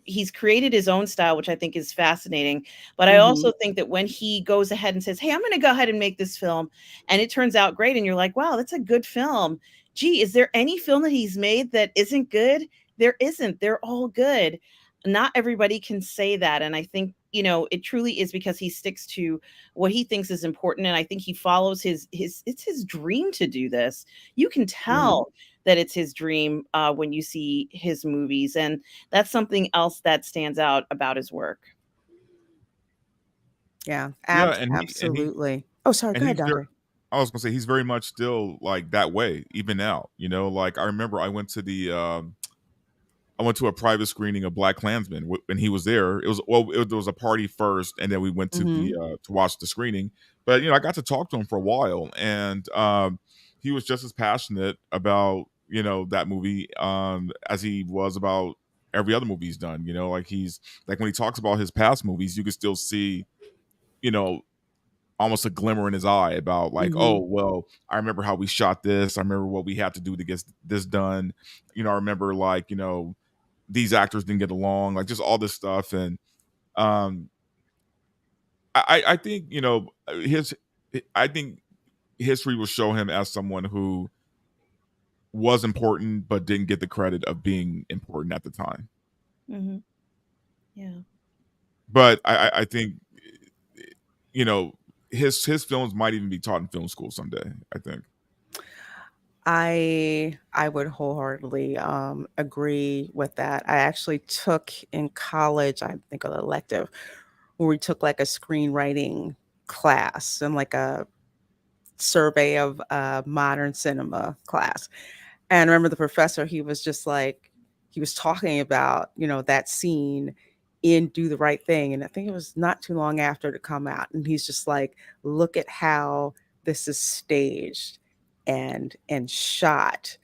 he's created his own style, which I think is fascinating. But I Mhm. also think that when he goes ahead and says, hey, I'm going to go ahead and make this film, and it turns out great, and you're like, wow, that's a good film. Gee, is there any film that he's made that isn't good? There isn't. They're all good. Not everybody can say that, and I think it truly is because he sticks to what he thinks is important, and I think he follows his it's his dream to do this. You can Mhm. tell that it's his dream when you see his movies. And that's something else that stands out about his work. Yeah. Yeah. And he Absolutely. Oh, sorry. and Go ahead, he's very. Dante. I was gonna say he's very much still like that way even now. Like I remember I went to a private screening of Black Klansman when he was there. There was a party first, and then we went to the Mhm. to watch the screening. But I got to talk to him for a while, and he was just as passionate about that movie as he was about every other movie he's done. Like he's like when he talks about his past movies, you can still see you know almost a glimmer in his eye about like, oh Mhm. well, I remember how we shot this. I remember what we had to do to get this done. I remember like these actors didn't get along, like just all this stuff. And um I think his I think history will show him as someone who was important but didn't get the credit of being important at the time. Hmm. Yeah. But I think you know his films might even be taught in film school someday, I think. I would wholeheartedly agree with that. I actually took in college, I think, an elective where we took like a screenwriting class and like a survey of modern cinema class. And I remember the professor, he was just like, he was talking about, that scene in Do the Right Thing. And I think it was not too long after to come out. And he's just like, look at how this is staged and shot.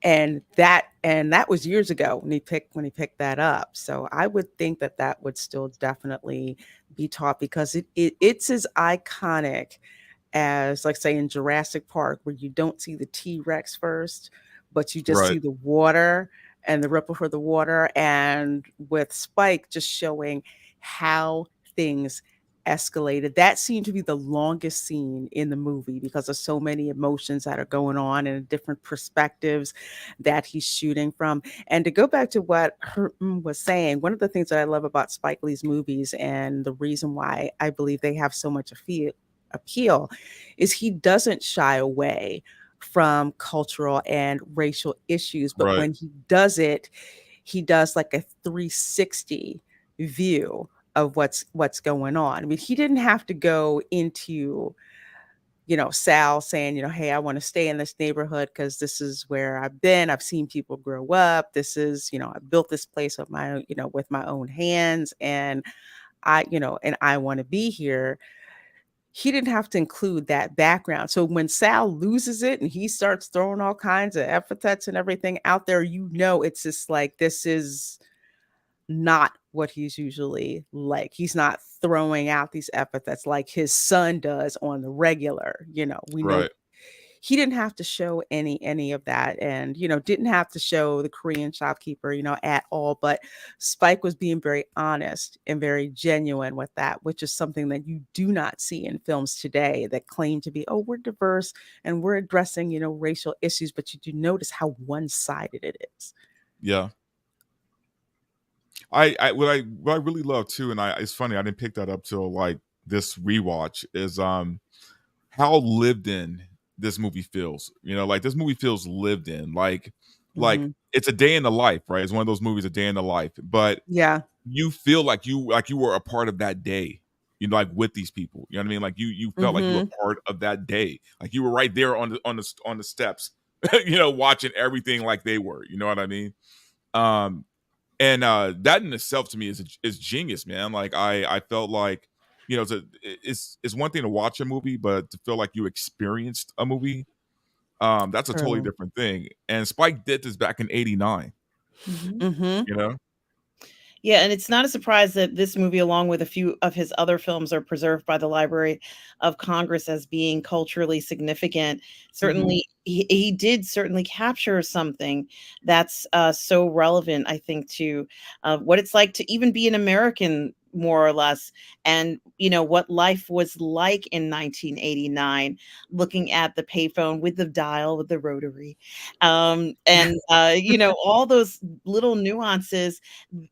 And that was years ago when he picked that up. So I would think that that would still definitely be taught because it's as iconic as, like, say, in Jurassic Park, where you don't see the T-Rex first, but you just Right. see the water and the ripple for the water, and with Spike just showing how things escalated. That seemed to be the longest scene in the movie because of so many emotions that are going on and different perspectives that he's shooting from. And to go back to what Herm was saying, one of the things that I love about Spike Lee's movies and the reason why I believe they have so much appeal is he doesn't shy away from cultural and racial issues, but Right. when he does it, he does like a 360 view of what's going on. I mean, he didn't have to go into, Sal saying, hey, I want to stay in this neighborhood because this is where I've been. I've seen people grow up. This is, I built this place with my, with my own hands, and and I want to be here. He didn't have to include that background. So when Sal loses it and he starts throwing all kinds of epithets and everything out there, it's just like, this is not what he's usually like. He's not throwing out these epithets like his son does on the regular. We know Right. he didn't have to show any of that, and didn't have to show the Korean shopkeeper at all. But Spike was being very honest and very genuine with that, which is something that you do not see in films today that claim to be, oh, we're diverse and we're addressing racial issues, but you do notice how one-sided it is. Yeah. What I really love too, and it's funny I didn't pick that up till like this rewatch, is how lived in this movie feels. Like this movie feels lived in. Like Mhm. it's a day in the life, right? It's one of those movies, a day in the life, but Yeah. you feel like you were a part of that day. Like with these people. You know what I mean? Like you felt like you were Mhm. part of that day. Like you were right there on the steps, watching everything like they were. You know what I mean? Um, and that in itself to me is genius, man. Like I felt like it's one thing to watch a movie, but to feel like you experienced a movie, that's a totally True. different thing. And Spike did this back in '89. Mhm. Mhm. You know, Yeah, and it's not a surprise that this movie, along with a few of his other films, are preserved by the Library of Congress as being culturally significant. Mhm. Certainly, he did certainly capture something that's so relevant, I think, to what it's like to even be an American, more or less, and what life was like in 1989, looking at the payphone with the dial, with the rotary, and all those little nuances.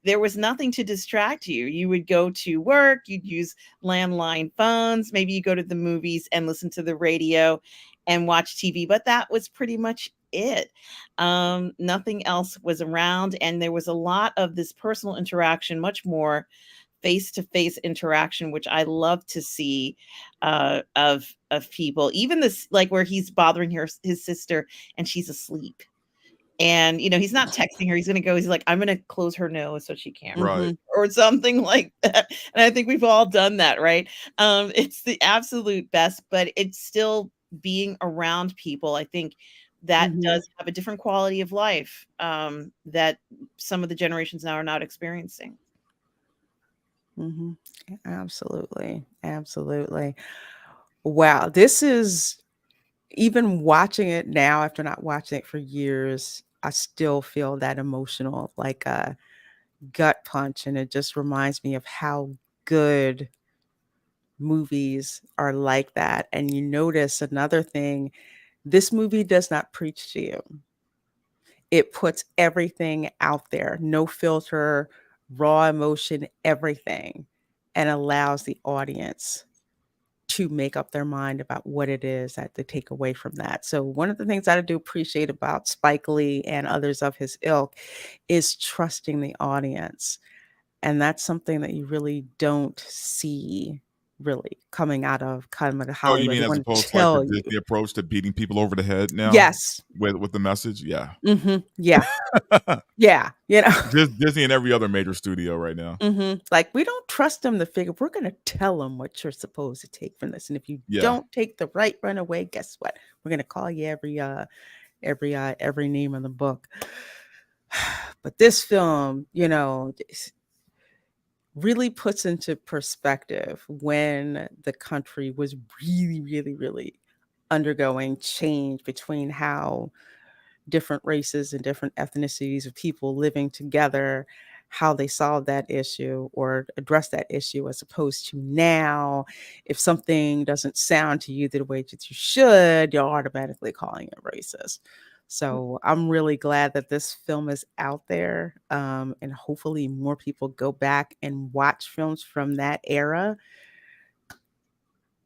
There was nothing to distract you. You would go to work, you'd use landline phones, maybe you go to the movies and listen to the radio and watch TV, but that was pretty much it. Nothing else was around, and there was a lot of this personal interaction, much more face-to-face interaction, which I love to see of people. Even this, like where he's bothering his sister and she's asleep, and, he's not texting her, he's like, "I'm gonna close her nose so she can't right? breathe," or something like that, and I think we've all done that, right? It's the absolute best, but it's still being around people. I think that Mhm. does have a different quality of life, that some of the generations now are not experiencing. Mhm. Absolutely. Absolutely. Wow, this is, even watching it now after not watching it for years, I still feel that emotional, like a gut punch, and it just reminds me of how good movies are like that. And you notice another thing, this movie does not preach to you. It puts everything out there, no filter, raw emotion, everything, and allows the audience to make up their mind about what it is that they take away from that. So one of the things that I do appreciate about Spike Lee and others of his ilk is trusting the audience. And that's something that you really don't see really coming out of kind of Oh, you Hollywood. mean They as want to opposed to like the tell you. Disney approach to beating people over the head now Yes. with the message? Yeah. Yeah. Yeah. Disney and every other major studio right now. Like, we don't trust them to figure, we're going to tell them what you're supposed to take from this. And if you Yeah. don't take the right runaway, guess what? We're going to call you every name in the book. But this film, really puts into perspective when the country was really, really, really undergoing change between how different races and different ethnicities of people living together, how they solved that issue or address that issue, as opposed to now, if something doesn't sound to you the way that you should, you're automatically calling it racist. So I'm really glad that this film is out there, and hopefully more people go back and watch films from that era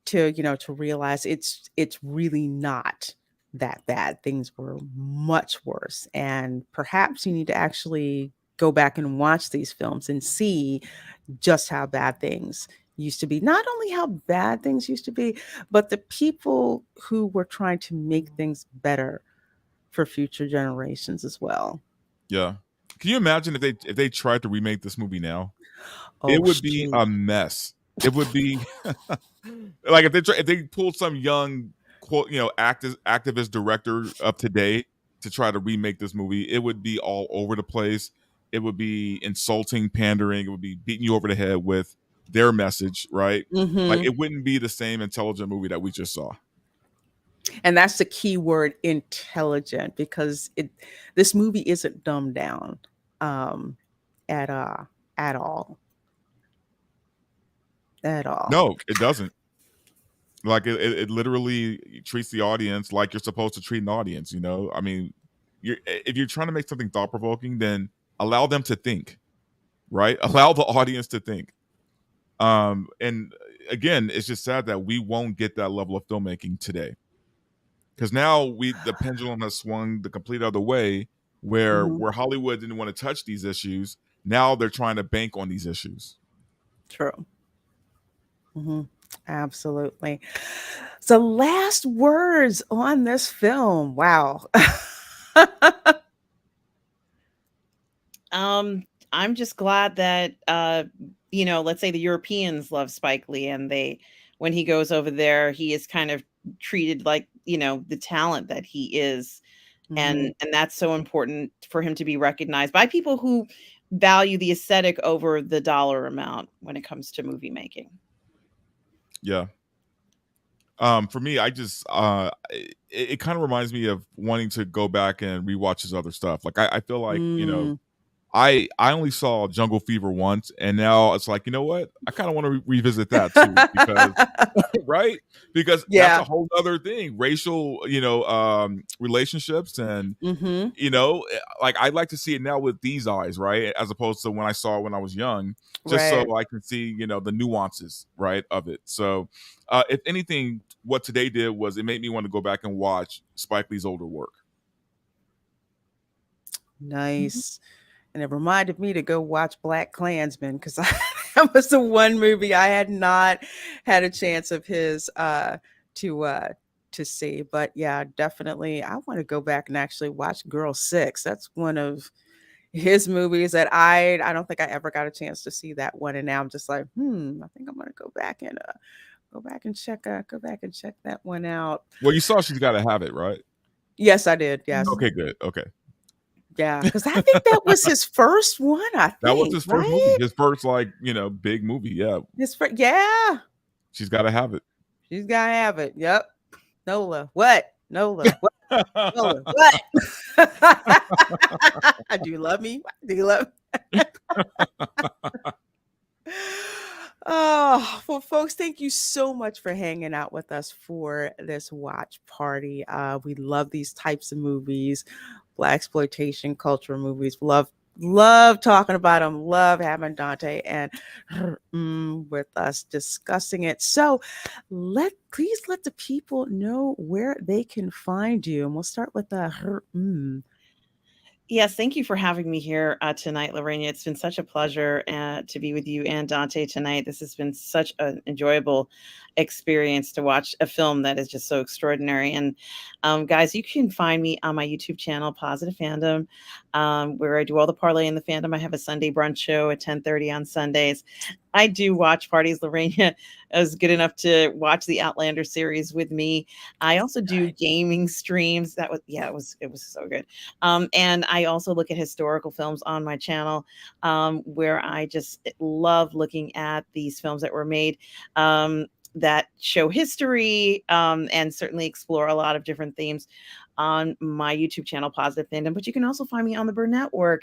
to, to realize it's really not that bad. Things were much worse, and perhaps you need to actually go back and watch these films and see just how bad things used to be. Not only how bad things used to be, but the people who were trying to make things better for future generations as well. Yeah. Can you imagine if they tried to remake this movie now? It Oh would be shoot. a mess. It would be like if they pulled some young quote activist director up today to try to remake this movie, it would be all over the place. It would be insulting, pandering. It would be beating you over the head with their message, right? Like Hmm. it wouldn't be the same intelligent movie that we just saw. And that's the key word, intelligent, because this movie isn't dumbed down, um, at at all, at all. No, it doesn't. Like it literally treats the audience like you're supposed to treat an audience. I mean, if you're trying to make something thought provoking, then allow them to think, right? Allow the audience to think. And again, it's just sad that we won't get that level of filmmaking today, because now the pendulum has swung the complete other way, where Hmm. Hollywood didn't want to touch these issues. Now they're trying to bank on these issues. True. Hmm. Absolutely. So, last words on this film. Wow. I'm just glad that let's say the Europeans love Spike Lee, and when he goes over there, he is kind of treated like, the talent that he is. Hmm. And that's so important for him to be recognized by people who value the aesthetic over the dollar amount when it comes to movie making. Yeah. For me, I just it kind of reminds me of wanting to go back and rewatch his other stuff. Like I feel like Mm, I only saw Jungle Fever once, and now it's like, you know what? I kind of want to revisit that too, because right, because that's a yeah. whole other thing, racial relationships, and Hmm. like I'd like to see it now with these eyes, right, as opposed to when I saw it when I was young, just so Right. I can see the nuances, right, of it. So if anything, what today did was it made me want to go back and watch Spike Lee's older work. Mhm. Nice. And it reminded me to go watch Black Klansman, because that was the one movie I had not had a chance of his to uh to see. But yeah, definitely I want to go back and actually watch Girl Six. That's one of his movies that I don't think I ever got a chance to see that one. And now I'm just like, I think I'm gonna go back and check that one out. Well, you saw She's Gotta Have It, right? Yes, I did. Yes. Mhm. Okay, good. Okay. Yeah. Because I think that was his first one, I That was think, his first movie. right? His first, like, big movie. Yeah. His first, yeah. She's Gotta Have It. She's gotta have it. Yep. Nola. What? Nola. What? Nola. What? Do you love me? Do you love Oh, well, folks, thank you so much for hanging out with us for this watch party. We love these types of movies, black exploitation culture movies. Love talking about them. Love having Dante and with us discussing it. So, please let the people know where they can find you, and we'll start with the. Yes, thank you for having me here tonight, Lorena. It's been such a pleasure to be with you and Dante tonight. This has been such an enjoyable experience to watch a film that is just so extraordinary. And guys, you can find me on my YouTube channel, Positive Fandom, where I do all the parlay in the fandom. I have a Sunday brunch show at 10:30 on Sundays. I do watch parties. Lorena is good enough to watch the Outlander series with me. I also do gaming streams. That was it was so good. And I also look at historical films on my channel, where I just love looking at these films that were made. That show history, and certainly explore a lot of different themes. on my YouTube channel, Positive Fandom, but you can also find me on the Burr Network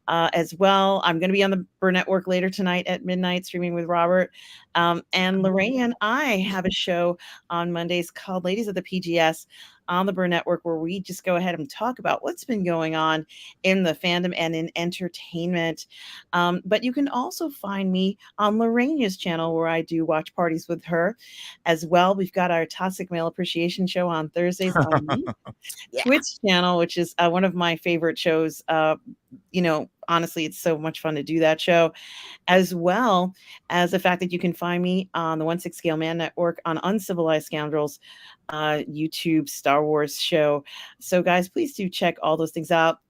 as well. I'm going to be on the Burr Network later tonight at midnight, streaming with Robert. And Lorraine and I have a show on Mondays called Ladies of the PGS on the Burr Network, where we just go ahead and talk about what's been going on in the fandom and in entertainment. But you can also find me on Lorraine's channel, where I do watch parties with her as well. We've got our Toxic Male Appreciation show on Thursdays on the Yeah. Twitch channel, which is one of my favorite shows. Honestly, it's so much fun to do that show, as well as the fact that you can find me on the 1/6 Scale Man Network on Uncivilized Scoundrels, YouTube Star Wars show. So, guys, please do check all those things out.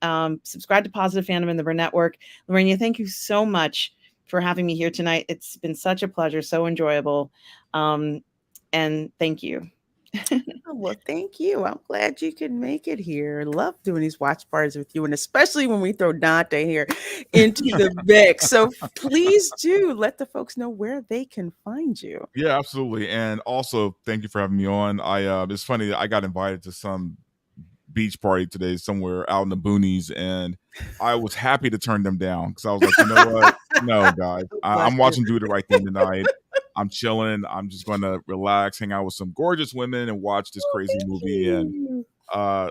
Subscribe to Positive Fandom and the Burr Network. Lorena, thank you so much for having me here tonight. It's been such a pleasure, so enjoyable. And thank you. Oh, well, thank you. I'm glad you could make it here. Love doing these watch parties with you, and especially when we throw Dante here into the mix. So please do let the folks know where they can find you. Yeah, absolutely. And also, thank you for having me on. It's funny that I got invited to some beach party today somewhere out in the boonies, and I was happy to turn them down because I was like, you know what? No, guys, Bless I'm you. watching Do the Right Thing tonight. I'm chilling. I'm just going to relax, hang out with some gorgeous women, and watch this crazy Thank movie. And you.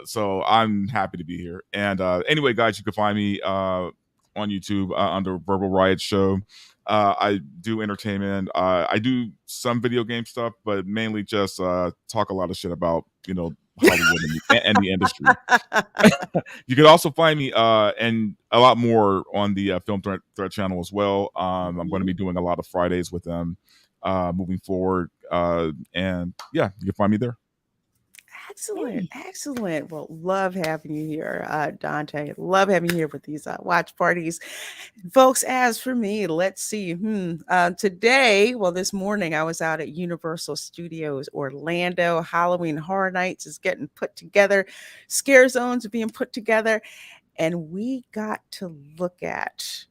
so I'm happy to be here. And anyway, guys, you can find me on YouTube under Verbal Riot Show. I do entertainment. I do some video game stuff, but mainly just talk a lot of shit about Hollywood and the industry. You can also find me and a lot more on the Film Threat channel as well. I'm going to be doing a lot of Fridays with them moving forward. And yeah, you can find me there. Excellent, excellent. Well, love having you here, Dante. Love having you here with these watch parties, folks. As for me, let's see. This morning I was out at Universal Studios Orlando. Halloween Horror Nights is getting put together. Scare zones are being put together, and we got to look at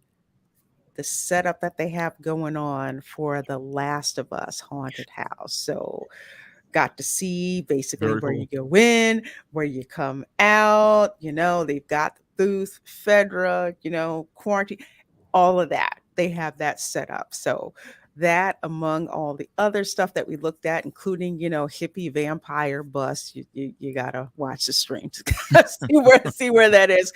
the setup that they have going on for the Last of Us haunted house. So got to see basically Very where cool. you go in, where you come out. They've got the booth, Fedra, quarantine, all of that. They have that set up. So that, among all the other stuff that we looked at, including, hippie vampire bus, you gotta watch the stream to see where that is.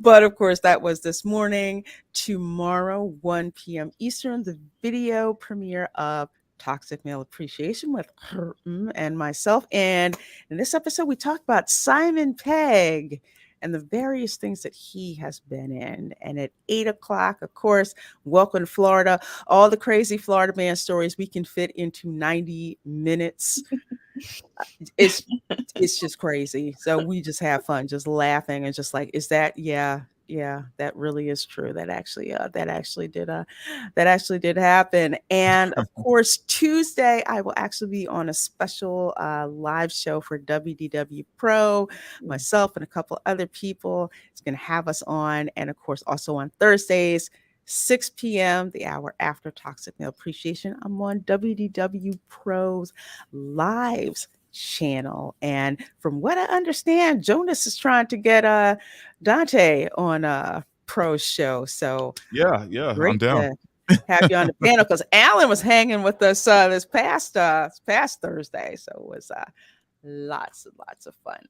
But of course, that was this morning. Tomorrow, 1 p.m. Eastern, the video premiere of Toxic Male Appreciation with her and myself. And in this episode, we talked about Simon Pegg and the various things that he has been in. And at 8 o'clock, of course, welcome to Florida. All the crazy Florida man stories we can fit into 90 minutes. It's just crazy. So we just have fun, just laughing and just like, is that, yeah, that really is true. That actually did happen. And of course, Tuesday I will actually be on a special live show for WDW Pro. Myself and a couple other people is going to have us on, and of course also on Thursdays, 6 p.m., the hour after Toxic Male Appreciation, I'm on WDW Pro's Lives channel. And from what I understand, Jonas is trying to get Dante on Pro's show. So Yeah, I'm great down. to have you on the panel, because Alan was hanging with us this past Thursday. So it was lots and lots of fun.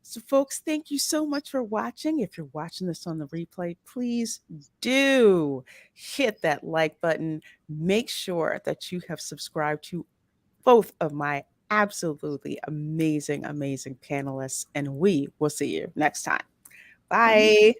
So, folks, thank you so much for watching. If you're watching this on the replay, please do hit that like button. Make sure that you have subscribed to both of my absolutely amazing panelists, and we will see you next time. Bye.